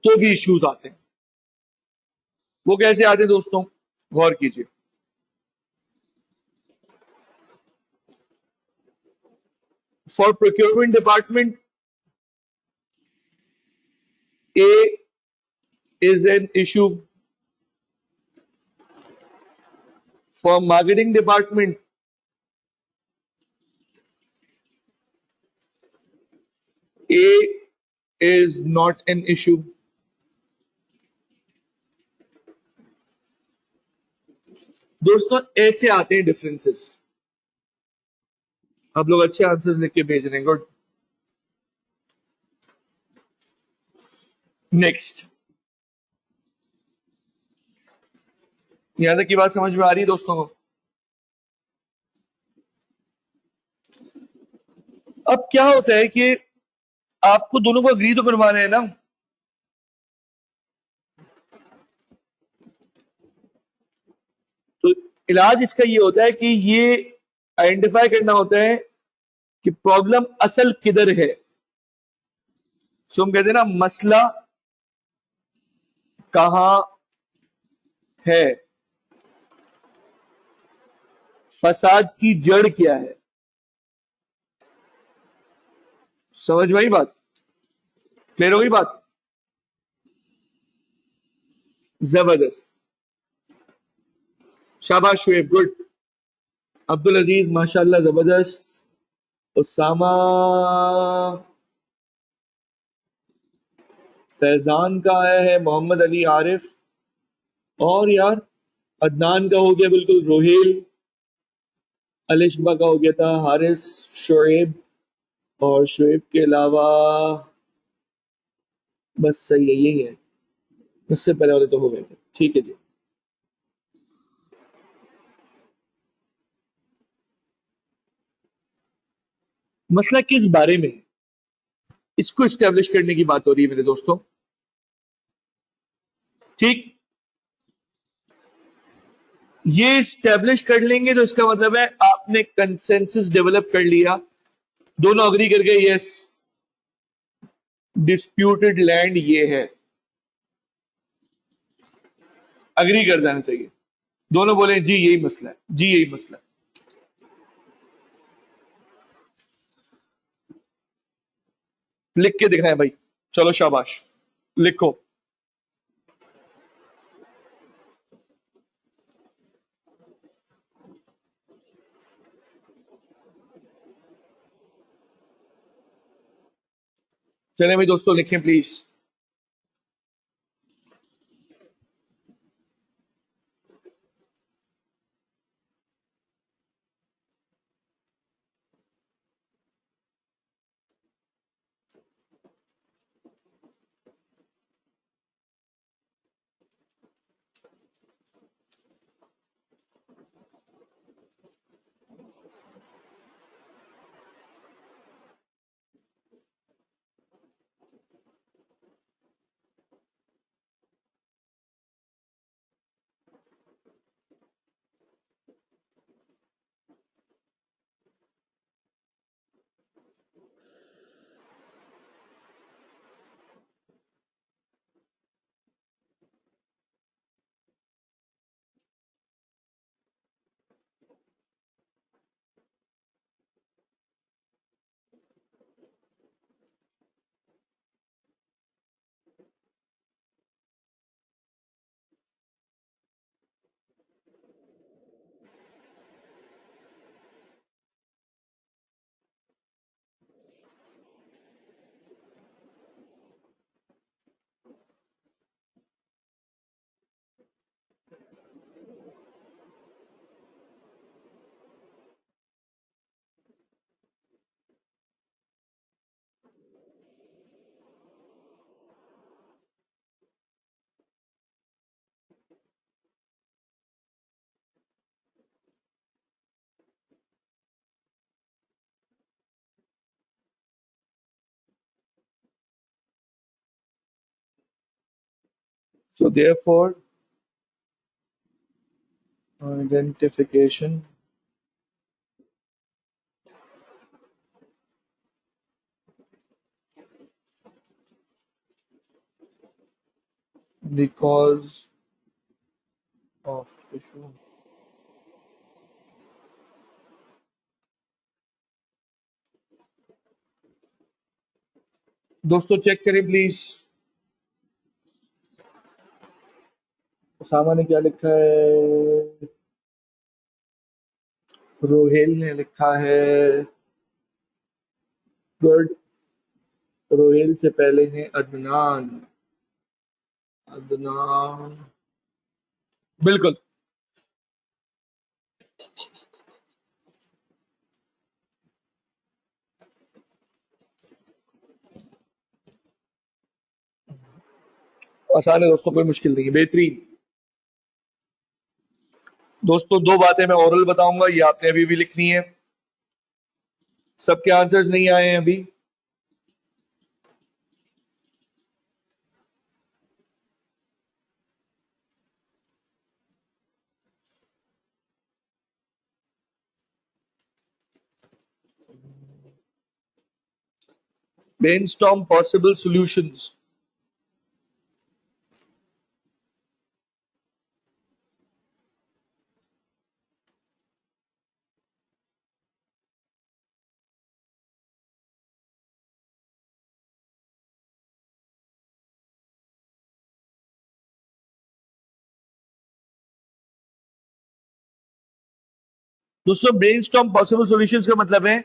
Speaker 1: तो भी इश्यूज आते हैं। वो कैसे आते हैं दोस्तों? गौर कीजिए। For procurement department, A is an issue. For marketing department, A is not an issue. दोस्तों ऐसे आते हैं डिफरेंसेस। आप लोग अच्छे आंसर्स लिख के भेज रहे हैं, गुड। नेक्स्ट, यहां तक की बात समझ में आ रही है दोस्तों को? अब क्या होता है कि आपको दोनों को अग्री तो करवाना है ना। तो इलाज इसका ये होता है कि ये आइडेंटिफाई करना होता है कि प्रॉब्लम असल किधर है। सो हम कहते हैं ना, मसला कहां है, फसाद की जड़ क्या है। समझ में आई बात? क्लियर हो गई बात? जबरदस्त, शाबाश शुएब, गुड। अब्दुल अजीज माशाल्लाह जबरदस्त। उसामा, फैजान का आया है, मोहम्मद अली आरिफ, और यार अदनान का हो गया बिल्कुल, रोहेल, अलिशबा का हो गया था, हारिस, शुएब, और शुएब के अलावा बस सही है, यही है। इससे पहले वाले तो हो गए थे, ठीक है जी। मसला किस बारे में है, इसको स्टेब्लिश करने की बात हो रही है मेरे दोस्तों, ठीक। ये स्टेब्लिश कर लेंगे तो इसका मतलब है आपने कंसेंसस डेवलप कर लिया, दोनों अग्री कर गए, यस डिस्प्यूटेड लैंड ये है, अग्री कर देना चाहिए। दोनों बोले जी यही मसला है, जी यही मसला है। लिख के दिखाएं भाई, चलो शाबाश, लिखो। चले भाई दोस्तों, लिखें please. So therefore, identification the cause of issue। दोस्तों चेक करें प्लीज, उसामा ने क्या लिखा है, रोहेल ने लिखा है, गुड। रोहेल से पहले है अदनान, अदनान बिल्कुल। आसान है दोस्तों, कोई मुश्किल नहीं है, बेहतरीन। दोस्तों 2 बातें मैं ओरल बताऊंगा, ये आपने अभी भी लिखनी है। सबके आंसर्स नहीं आए हैं अभी। Brainstorm possible solutions. दोस्तों ब्रेनस्टॉर्म पॉसिबल सॉल्यूशंस का मतलब है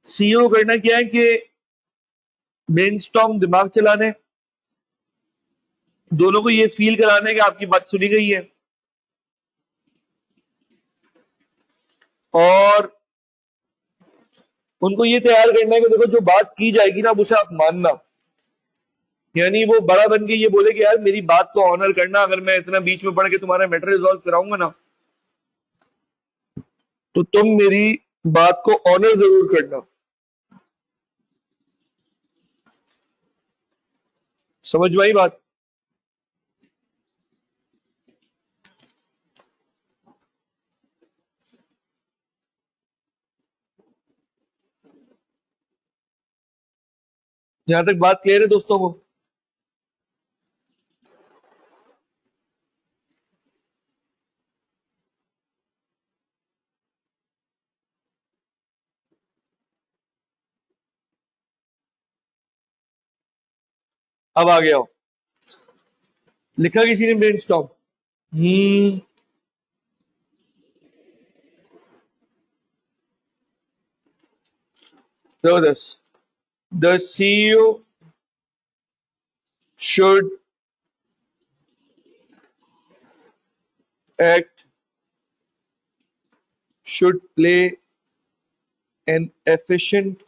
Speaker 1: सीईओ करना क्या है कि ब्रेनस्टॉर्म दिमाग चलाने, दोनों को ये फील कराने कि आपकी बात सुनी गई है, और उनको ये तैयार करना है कि देखो जो बात की जाएगी ना उसे आप मानना। यानी वो बड़ा बन के ये बोले कि यार मेरी बात को ऑनर करना, अगर मैं इतना बीच में पढ़ के तुम्हारा मैटर रिजॉल्व कराऊंगा ना तो तुम मेरी बात को ऑनर जरूर करना। समझ में आई बात? यहां तक बात क्लियर है दोस्तों को? अब आ गया हो, लिखा किसी ने ब्रेनस्टॉर्म? हम्म। जबरदस्त। The CEO should act, should play an efficient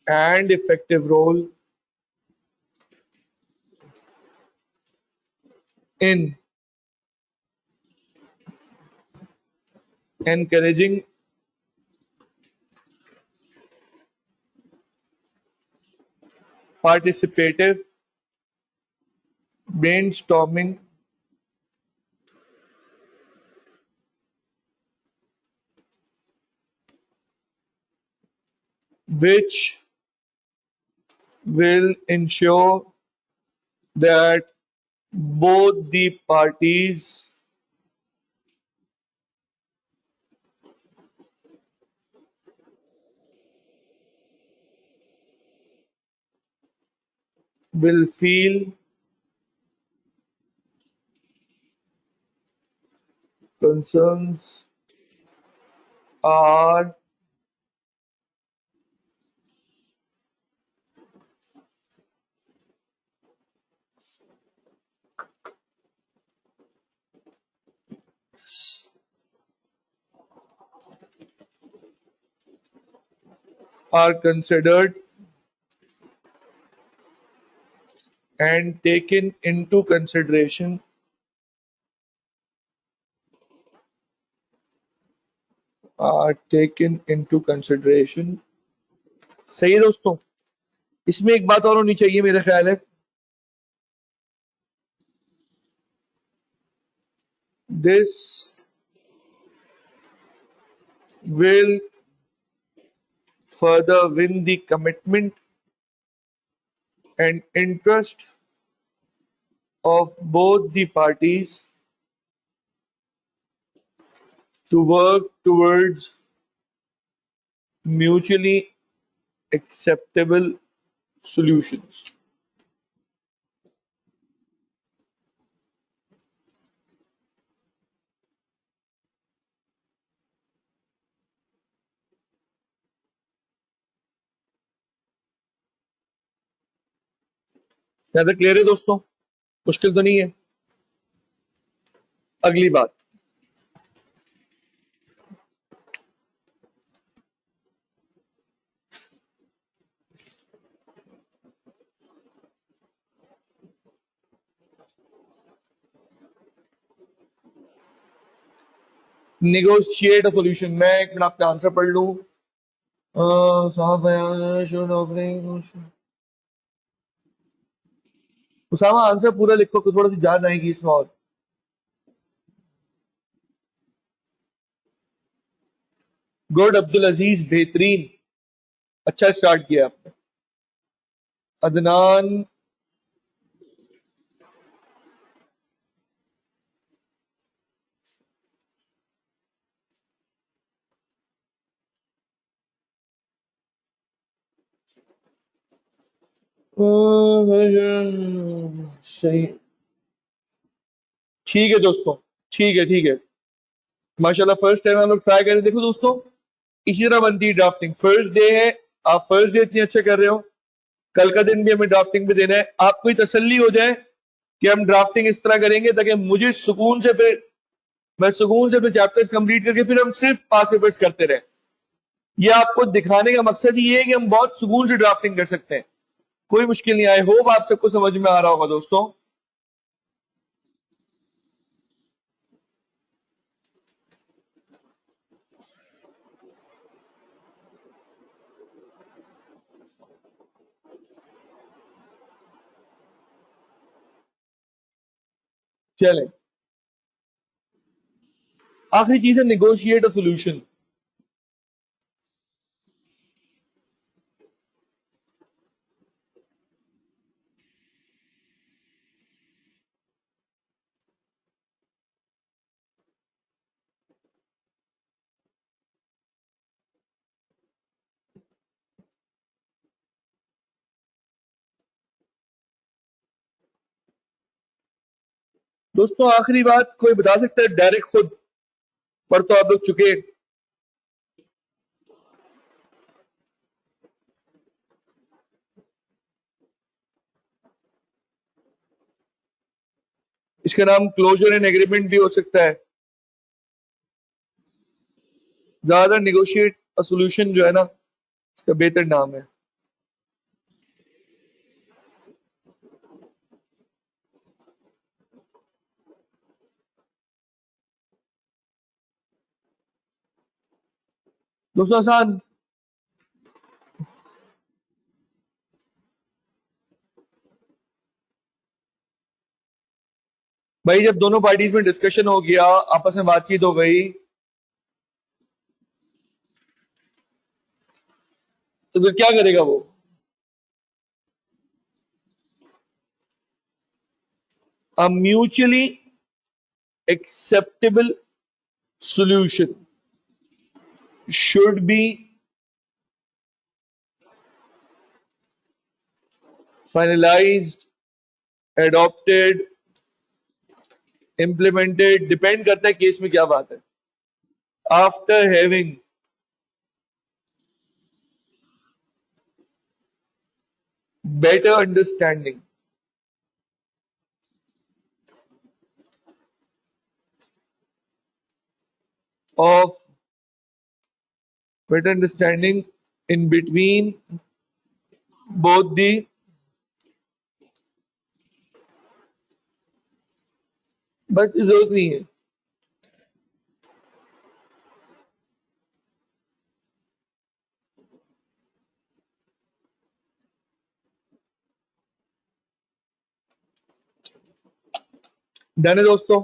Speaker 1: and effective role in encouraging participative brainstorming which will ensure that both the parties will feel concerns are considered and taken into consideration are taken into consideration। सही है दोस्तों? इसमें एक बात और होनी चाहिए मेरा ख्याल है, this will further win the commitment and interest of both the parties to work towards mutually acceptable solutions। ज्यादा क्लियर है दोस्तों? मुश्किल तो नहीं है? अगली बात, नेगोशिएट अ सोल्यूशन। मैं एक मिनट आपका आंसर पढ़ लूं। साहब शुड ऑफरिंग। उसामा आंसर पूरा लिखो, थोड़ा सी जान आएगी इसमें। और गुड अब्दुल अजीज, बेहतरीन, अच्छा स्टार्ट किया आपने। अदनान, सही, ठीक है दोस्तों, ठीक है ठीक है। माशाल्लाह फर्स्ट टाइम हम लोग ट्राई करें। देखो दोस्तों, इसी तरह बनती है ड्राफ्टिंग। फर्स्ट डे है, आप फर्स्ट डे इतने अच्छे कर रहे हो, कल का दिन भी हमें ड्राफ्टिंग पे देना है। आपको ये तसल्ली हो जाए कि हम ड्राफ्टिंग इस तरह करेंगे ताकि मुझे सुकून से फिर मैं सुकून से फिर चैप्टर्स कंप्लीट करके फिर हम सिर्फ पास पेपर्स करते रहे। ये आपको दिखाने का मकसद ही ये है कि हम बहुत सुकून से ड्राफ्टिंग कर सकते हैं, कोई मुश्किल नहीं। आई होप आप सबको समझ में आ रहा होगा दोस्तों। चलें, आखिरी चीज है निगोशिएट अ सोल्यूशन। दोस्तों आखिरी बात कोई बता सकता है डायरेक्ट खुद? पर तो आप लोग चुके। इसका नाम क्लोजर एंड एग्रीमेंट भी हो सकता है। ज्यादा निगोशिएट सोल्यूशन जो है ना, इसका बेहतर नाम है। दोस्तों आसान। भाई जब दोनों पार्टीज में डिस्कशन हो गया, आपस में बातचीत हो गई, तो फिर क्या करेगा वो? A mutually acceptable solution should be finalized, adopted, implemented, depend करता है केस में क्या बात है। After having better understanding of better understanding in between both the, बस जरूरत नहीं है। डन है दोस्तों।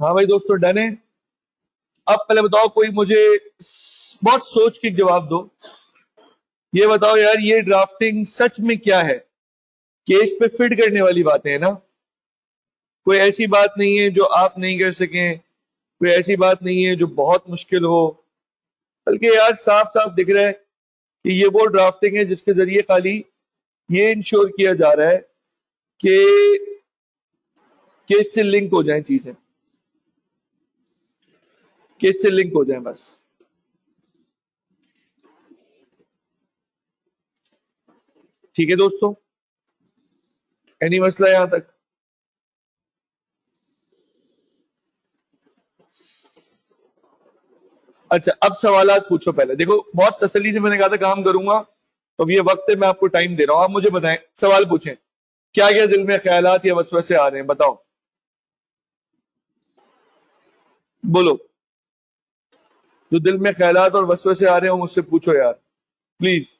Speaker 1: हाँ भाई दोस्तों, डन है। अब पहले बताओ, कोई मुझे बहुत सोच के जवाब दो। ये बताओ यार, ये ड्राफ्टिंग सच में क्या है? केस पे फिट करने वाली बातें है ना? कोई ऐसी बात नहीं है जो आप नहीं कर सकें, कोई ऐसी बात नहीं है जो बहुत मुश्किल हो, बल्कि यार साफ साफ दिख रहा है कि ये वो ड्राफ्टिंग है जिसके जरिए खाली ये इंश्योर किया जा रहा है कि इससे लिंक हो जाए चीजें, कि इससे लिंक हो जाए बस। ठीक है दोस्तों, एनी मसला यहां तक? अच्छा, अब सवालात पूछो। पहले देखो, बहुत तसल्ली से मैंने कहा था काम करूंगा, तो अब ये वक्त है, मैं आपको टाइम दे रहा हूं, आप मुझे बताएं, सवाल पूछें। क्या क्या दिल में ख्यालात या वसवसे आ रहे हैं, बताओ, बोलो। जो दिल में ख्यालात और वसवसे आ रहे हो मुझसे पूछो यार, प्लीज।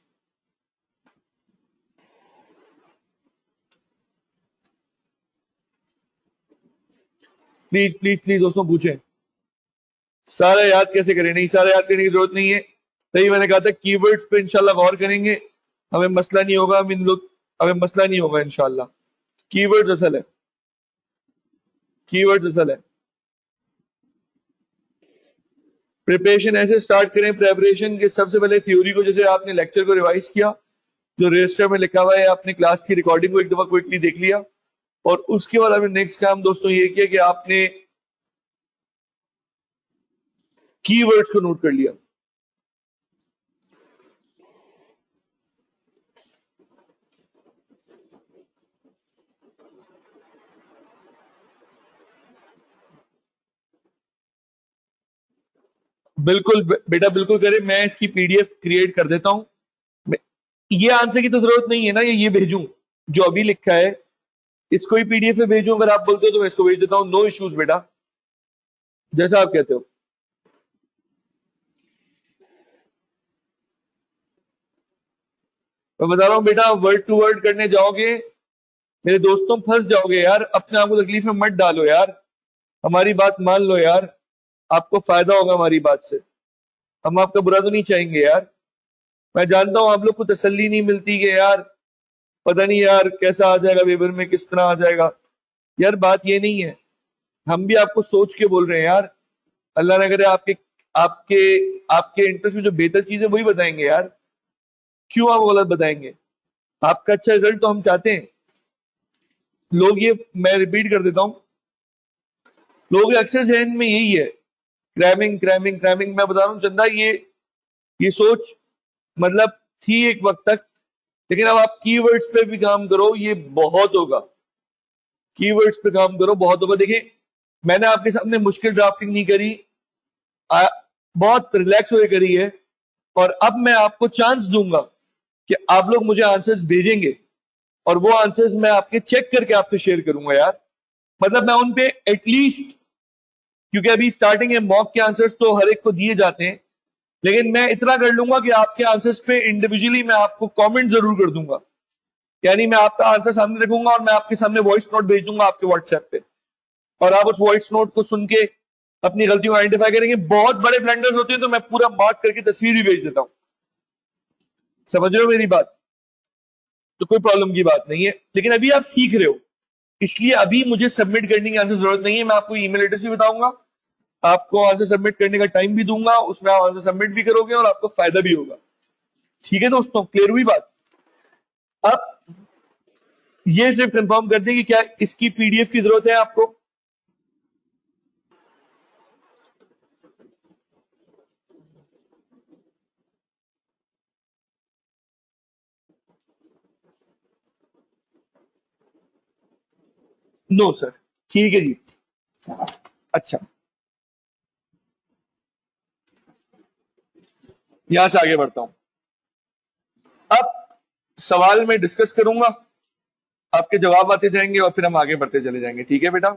Speaker 1: प्लीज प्लीज प्लीज दोस्तों पूछें। सारा याद कैसे करें? नहीं, सारा याद करने की जरूरत नहीं है। तभी मैंने कहा था कीवर्ड्स पे इंशाल्लाह गौर करेंगे, हमें मसला नहीं होगा। हम इन लोग, हमें मसला नहीं होगा इंशाल्लाह। कीवर्ड्स असल है, कीवर्ड्स असल है। प्रिपरेशन ऐसे स्टार्ट करें, प्रेपरेशन के सबसे पहले थ्योरी को, जैसे आपने लेक्चर को रिवाइज किया, जो रजिस्टर में लिखा हुआ है, आपने क्लास की रिकॉर्डिंग को एक दफा क्विकली देख लिया, और उसके बाद आपने नेक्स्ट काम दोस्तों ये किया कि आपने कीवर्ड्स को नोट कर लिया। बिल्कुल बेटा, बिल्कुल करें। मैं इसकी पीडीएफ क्रिएट कर देता हूं। ये आंसर की तो जरूरत नहीं है ना, ये भेजूं जो अभी लिखा है, इसको ही पीडीएफ में भेजूं? अगर आप बोलते हो तो मैं इसको भेज देता हूं, नो इश्यूज बेटा, जैसा आप कहते हो। मैं बता रहा हूं बेटा, वर्ड टू वर्ड करने जाओगे मेरे दोस्तों फंस जाओगे यार, अपने आप को तकलीफ में मत डालो यार, हमारी बात मान लो यार, आपको फायदा होगा हमारी बात से। हम आपका बुरा तो नहीं चाहेंगे यार। मैं जानता हूं आप लोग को तसल्ली नहीं मिलती कि यार पता नहीं यार कैसा आ जाएगा पेपर में, किस तरह आ जाएगा। यार बात ये नहीं है, हम भी आपको सोच के बोल रहे हैं यार। अल्लाह ना करे आपके आपके आपके इंटरेस्ट में जो बेहतर चीज है वही बताएंगे यार, क्यों आप गलत बताएंगे? आपका अच्छा रिजल्ट तो हम चाहते हैं। लोग ये, मैं रिपीट कर देता हूं, लोगों के अक्सर जहन में यही है, क्रैमिंग क्रैमिंग क्रैमिंग। मैं बता रहा हूँ चंदा, ये सोच मतलब थी एक वक्त तक, लेकिन अब आप कीवर्ड्स पे भी काम करो, ये बहुत होगा। कीवर्ड्स पे काम करो, बहुत होगा। देखिए, मैंने आपके सामने मुश्किल ड्राफ्टिंग नहीं करी, आ, बहुत रिलैक्स होकर करी है। और अब मैं आपको चांस दूंगा कि आप लोग मुझे आंसर्स भेजेंगे, और वो आंसर्स मैं आपके चेक करके आपसे शेयर करूंगा यार। मतलब मैं उन पे एटलीस्ट, क्योंकि अभी स्टार्टिंग है, मॉक के आंसर्स तो हर एक को दिए जाते हैं, लेकिन मैं इतना कर लूंगा कि आपके आंसर्स पे इंडिविजुअली मैं आपको कमेंट जरूर कर दूंगा। यानी मैं आपका आंसर सामने रखूंगा और मैं आपके सामने वॉइस नोट भेज दूंगा आपके व्हाट्सएप पे, और आप उस वॉइस नोट को सुन के अपनी गलतियों को आइडेंटिफाई करेंगे। बहुत बड़े ब्लंडर्स होते हैं तो मैं पूरा मार्क करके तस्वीर भी भेज देता हूं। समझ रहे हो मेरी बात? तो कोई प्रॉब्लम की बात नहीं है, लेकिन अभी आप सीख रहे हो, इसलिए अभी मुझे सबमिट करने की आंसर जरूरत नहीं है। मैं आपको ईमेल एड्रेस भी बताऊंगा, आपको आंसर सबमिट करने का टाइम भी दूंगा, उसमें आप आंसर सबमिट भी करोगे और आपको फायदा भी होगा। ठीक है दोस्तों, क्लियर हुई बात? अब ये सिर्फ कंफर्म कर दें कि क्या इसकी पीडीएफ की जरूरत है आपको? No sir. ठीक है जी। अच्छा, यहां से आगे बढ़ता हूं। अब सवाल में डिस्कस करूंगा, आपके जवाब आते जाएंगे और फिर हम आगे बढ़ते चले जाएंगे। ठीक है बेटा?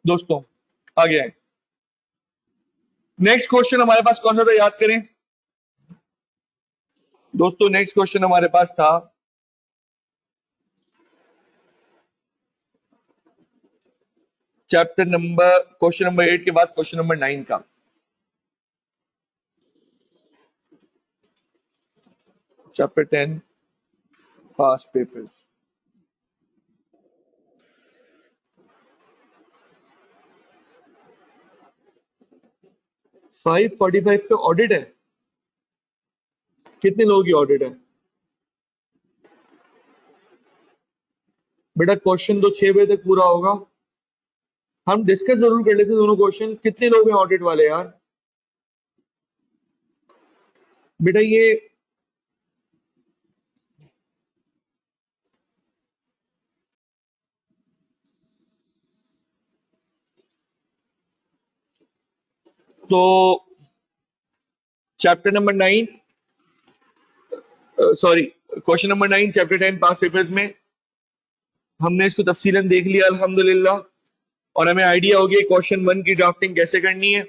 Speaker 1: दोस्तों आगे आए। नेक्स्ट क्वेश्चन हमारे पास कौन सा था, याद करें दोस्तों। नेक्स्ट क्वेश्चन हमारे पास था क्वेश्चन नंबर 8 के बाद क्वेश्चन नंबर 9 का। Chapter 10 past papers. 5:45 पे ऑडिट है। कितने लोगों की ऑडिट है बेटा? क्वेश्चन तो 6 बजे तक पूरा होगा। हम डिस्कस जरूर कर लेते दोनों क्वेश्चन। कितने लोग हैं ऑडिट वाले यार? बेटा ये तो chapter number 9 sorry question number 9 chapter 10 पास पेपर्स में हमने इसको तफसीलन देख लिया अल्हम्दुलिल्लाह। और हमें आइडिया हो गया क्वेश्चन 1 की ड्राफ्टिंग कैसे करनी है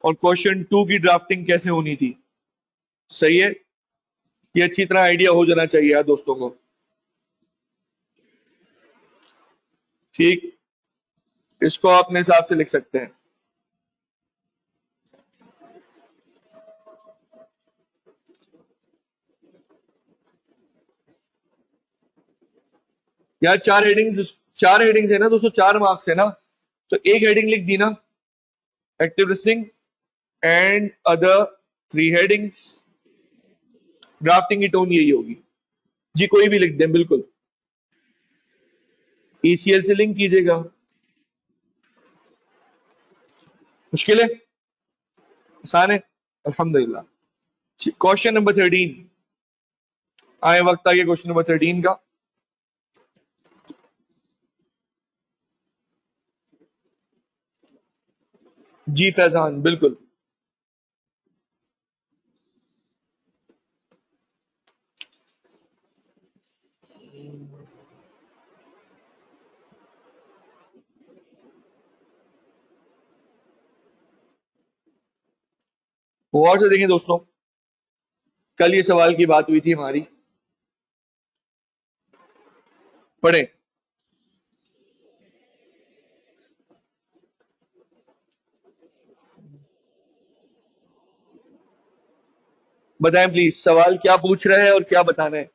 Speaker 1: और क्वेश्चन 2 की ड्राफ्टिंग कैसे होनी थी। सही है, ये अच्छी तरह आइडिया हो जाना चाहिए यार दोस्तों को। ठीक, इसको आप अपने हिसाब से लिख सकते हैं। यार चार हेडिंग्स है ना दोस्तों, 4 मार्क्स है ना। तो एक हेडिंग लिख दी ना, active listening, and other 3 headings. Drafting की टोन यही होगी जी, कोई भी लिख दें बिल्कुल। ईसीएल से लिंक कीजिएगा। मुश्किल है? आसान है अल्हम्दुलिल्लाह। क्वेश्चन नंबर 13 आए, वक्त आ गया क्वेश्चन नंबर 13 का। जी फैजान बिल्कुल। गौर से देखें दोस्तों, कल ये सवाल की बात हुई थी हमारी। पढ़े, बताएं प्लीज सवाल क्या पूछ रहे हैं और क्या बताना है।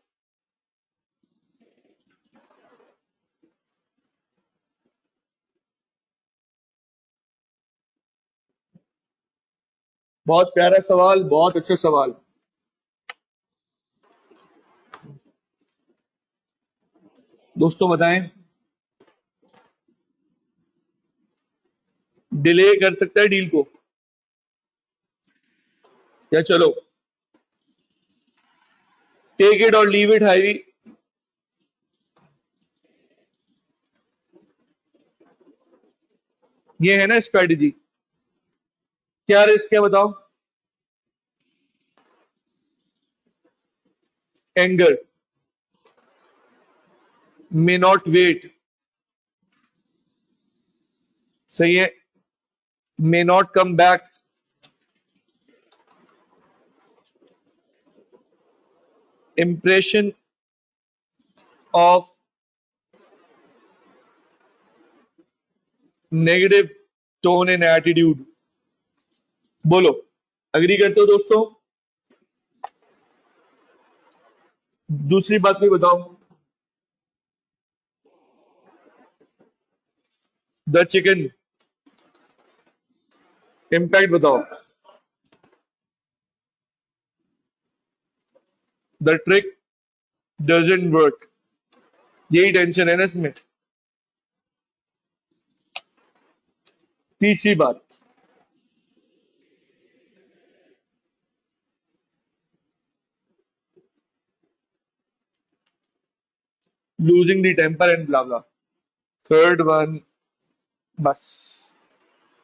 Speaker 1: बहुत प्यारा सवाल, बहुत अच्छा सवाल। दोस्तों बताएं, डिले कर सकता है डील को या चलो टेक इट और लीव इट हाईवी? ये है ना स्ट्रेटेजी। क्या रिस्क है बताओ? Anger, may not wait. सही है, may not come back, impression of negative tone and attitude. बोलो, अग्री करते हो दोस्तों? दूसरी बात भी बताओ, द चिकन इम्पैक्ट बताओ। द ट्रिक डजंट वर्क, यही टेंशन है ना इसमें। तीसरी बात, losing the temper and blah blah. Third one, बस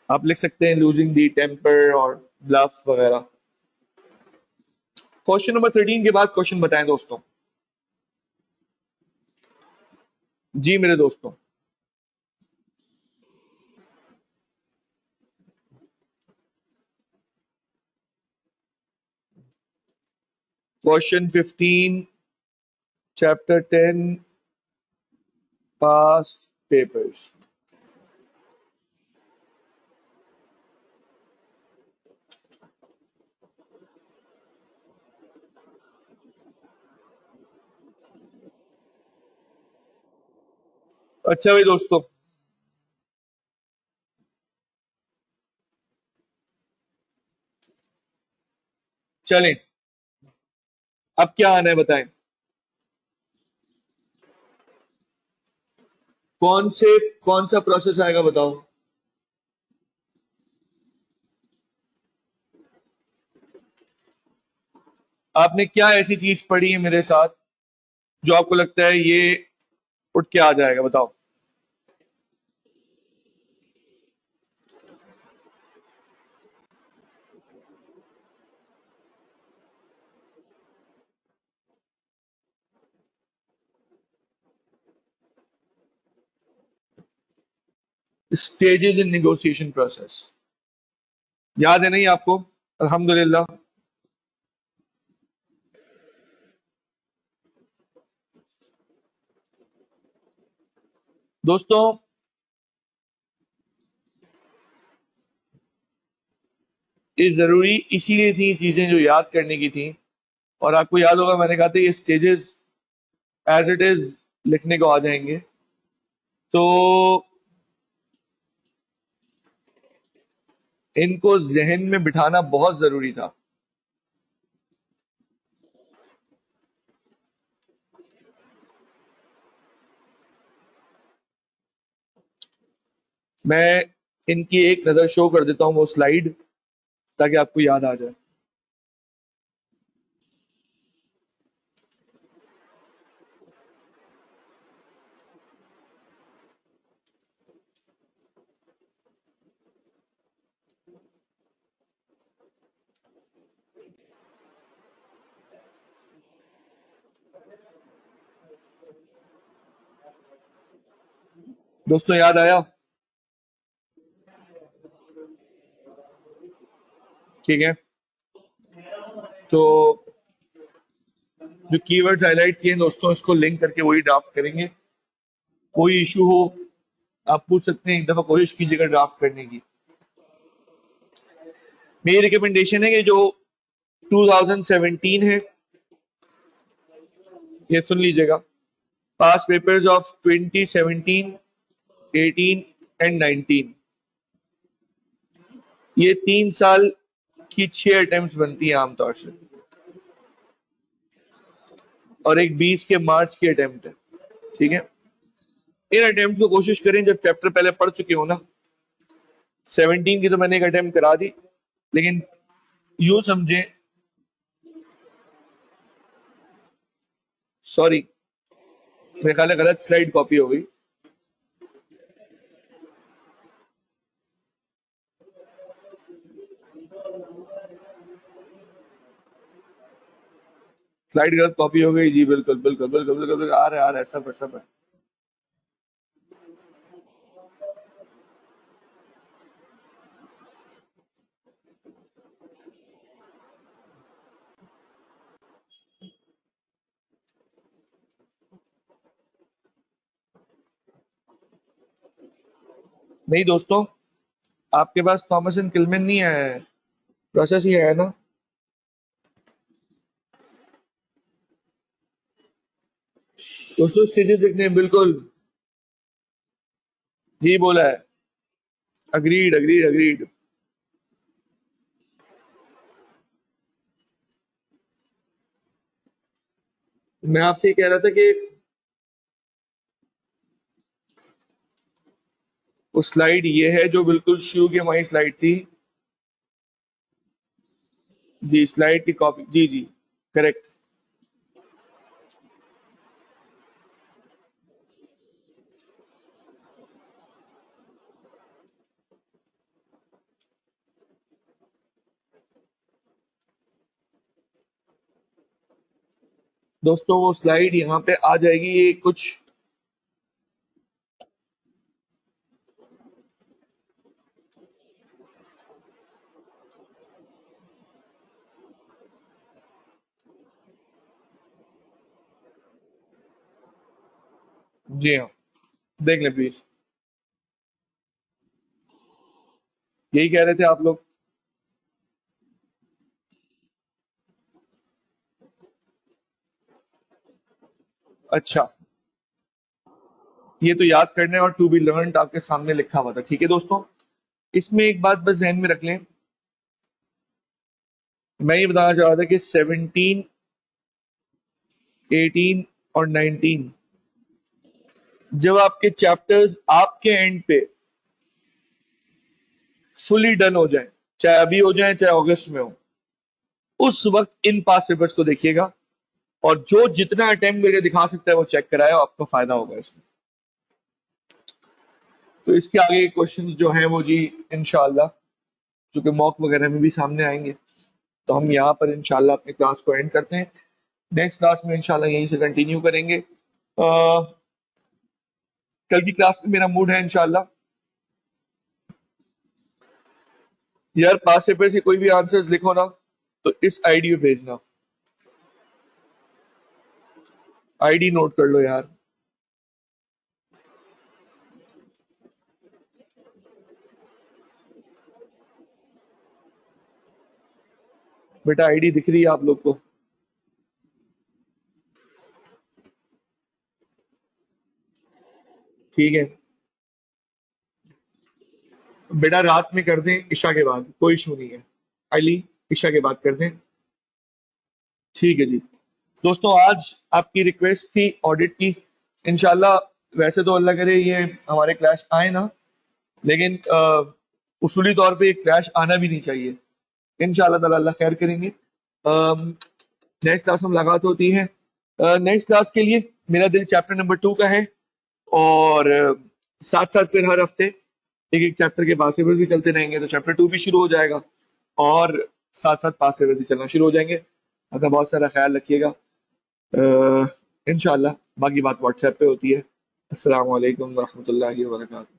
Speaker 1: आप लिख सकते हैं लूजिंग दी टेम्पर और ब्लफ वगैरह। क्वेश्चन नंबर 13 के बाद क्वेश्चन बताएं दोस्तों। जी मेरे दोस्तों, क्वेश्चन 15 चैप्टर 10 पास्ट पेपर्स। अच्छा भाई दोस्तों, चलें, अब क्या आना है बताएं। कौन सा प्रोसेस आएगा बताओ। आपने क्या ऐसी चीज पढ़ी है मेरे साथ जो आपको लगता है ये उठ के आ जाएगा, बताओ। स्टेजेस इन नेगोशिएशन प्रोसेस, याद है नहीं आपको? अल्हम्दुलिल्लाह। दोस्तों, ये जरूरी इसीलिए थी चीजें जो याद करने की थी। और आपको याद होगा मैंने कहा था ये स्टेजेस एज इट इज लिखने को आ जाएंगे। तो इनको जहन में बिठाना बहुत जरूरी था। मैं इनकी एक नजर शो कर देता हूं वो स्लाइड, ताकि आपको याद आ जाए। दोस्तों याद आया? ठीक है। तो जो कीवर्ड्स हाईलाइट किए हैं दोस्तों, इसको लिंक करके वही ड्राफ्ट करेंगे। कोई इशू हो आप पूछ सकते हैं, एक दफा कोशिश कीजिएगा ड्राफ्ट करने की। मेरी रिकमेंडेशन है कि जो 2017 है, ये सुन लीजिएगा। पास पेपर्स ऑफ 2017, 18 एंड 19, ये 3 साल की 6 अटेम्प्ट बनती है आमतौर से, और एक 20 के मार्च की अटेम्प्ट है। ठीक है, इन अटेम्प्ट को कोशिश करें जब चैप्टर पहले पढ़ चुके हो ना। 17 की तो मैंने एक अटेम्प्ट करा दी, लेकिन यूं समझे, सॉरी मेरे ख्याल है गलत स्लाइड कॉपी हो गई। स्लाइड गलत कॉपी हो गई जी, बिल्कुल बिल्कुल बिल्कुल बिल्कुल, बिल्कुल आ रहा है सब सब है। नहीं दोस्तों, आपके पास थॉमस एंड किलमैन नहीं आया है, प्रोसेस ही आया है ना। दोस्तों स्टेजेस देखने हैं, बिल्कुल ही बोला है। Agreed agreed agreed. मैं आपसे ये कह रहा था कि वो स्लाइड ये है जो बिल्कुल शुरू की हमारी स्लाइड थी। जी, स्लाइड की कॉपी, जी जी, करेक्ट। दोस्तों वो स्लाइड यहाँ पे आ जाएगी, ये कुछ जी हाँ, देख लें प्लीज। यही कह रहे थे आप लोग। अच्छा, ये तो याद करना है, और टू बी लर्न आपके सामने लिखा हुआ था। ठीक है दोस्तों, इसमें एक बात बस ध्यान में रख लें, मैं ये बताना चाह रहा था कि 17, 18 और 19 जब आपके चैप्टर्स आपके एंड पे फुली डन हो जाए, चाहे अभी हो जाए चाहे अगस्त में हो, उस वक्त इन पास पेपर्स को देखिएगा, और जो जितना अटेम्प्ट करके दिखा सकता है वो चेक कराए, आपको फायदा होगा इसमें। तो इसके आगे क्वेश्चन जो है वो जी इंशाल्लाह, चूंकि मॉक वगैरह में भी सामने आएंगे, तो हम यहाँ पर इंशाल्लाह अपनी क्लास को एंड करते हैं। नेक्स्ट क्लास में इंशाल्लाह यहीं से कंटिन्यू करेंगे। कल की क्लास में मेरा मूड है इंशाल्लाह यार, पास पेपर से कोई भी आंसर्स लिखो ना तो इस आईडी पे भेजना, आईडी नोट कर लो यार। बेटा आईडी दिख रही है आप लोग को? ठीक है बेटा, रात में कर दें ईशा के बाद, कोई इशू नहीं है। अली, ईशा के बाद कर दें। ठीक है जी दोस्तों, आज आपकी रिक्वेस्ट थी ऑडिट की, इंशाल्लाह वैसे तो अल्लाह करे ये हमारे क्लैश आए ना, लेकिन उसूली तौर पे एक क्लैश आना भी नहीं चाहिए। इंशाल्लाह ताला अल्लाह खैर करेंगे। नेक्स्ट क्लास में मुलाकात होती है। नेक्स्ट क्लास के लिए मेरा दिल चैप्टर नंबर 2 का है, और साथ साथ फिर हर हफ्ते एक एक चैप्टर के पास पेपर्स भी चलते रहेंगे, तो चैप्टर 2 भी शुरू हो जाएगा, और साथ साथ पास पेपर्स भी चलना शुरू हो जाएंगे। अपना बहुत सारा ख्याल रखिएगा। इंशाल्लाह बाकी बात व्हाट्सएप पे होती है। अस्सलाम वालेकुम वरहमतुल्लाहि वबरकातुहू।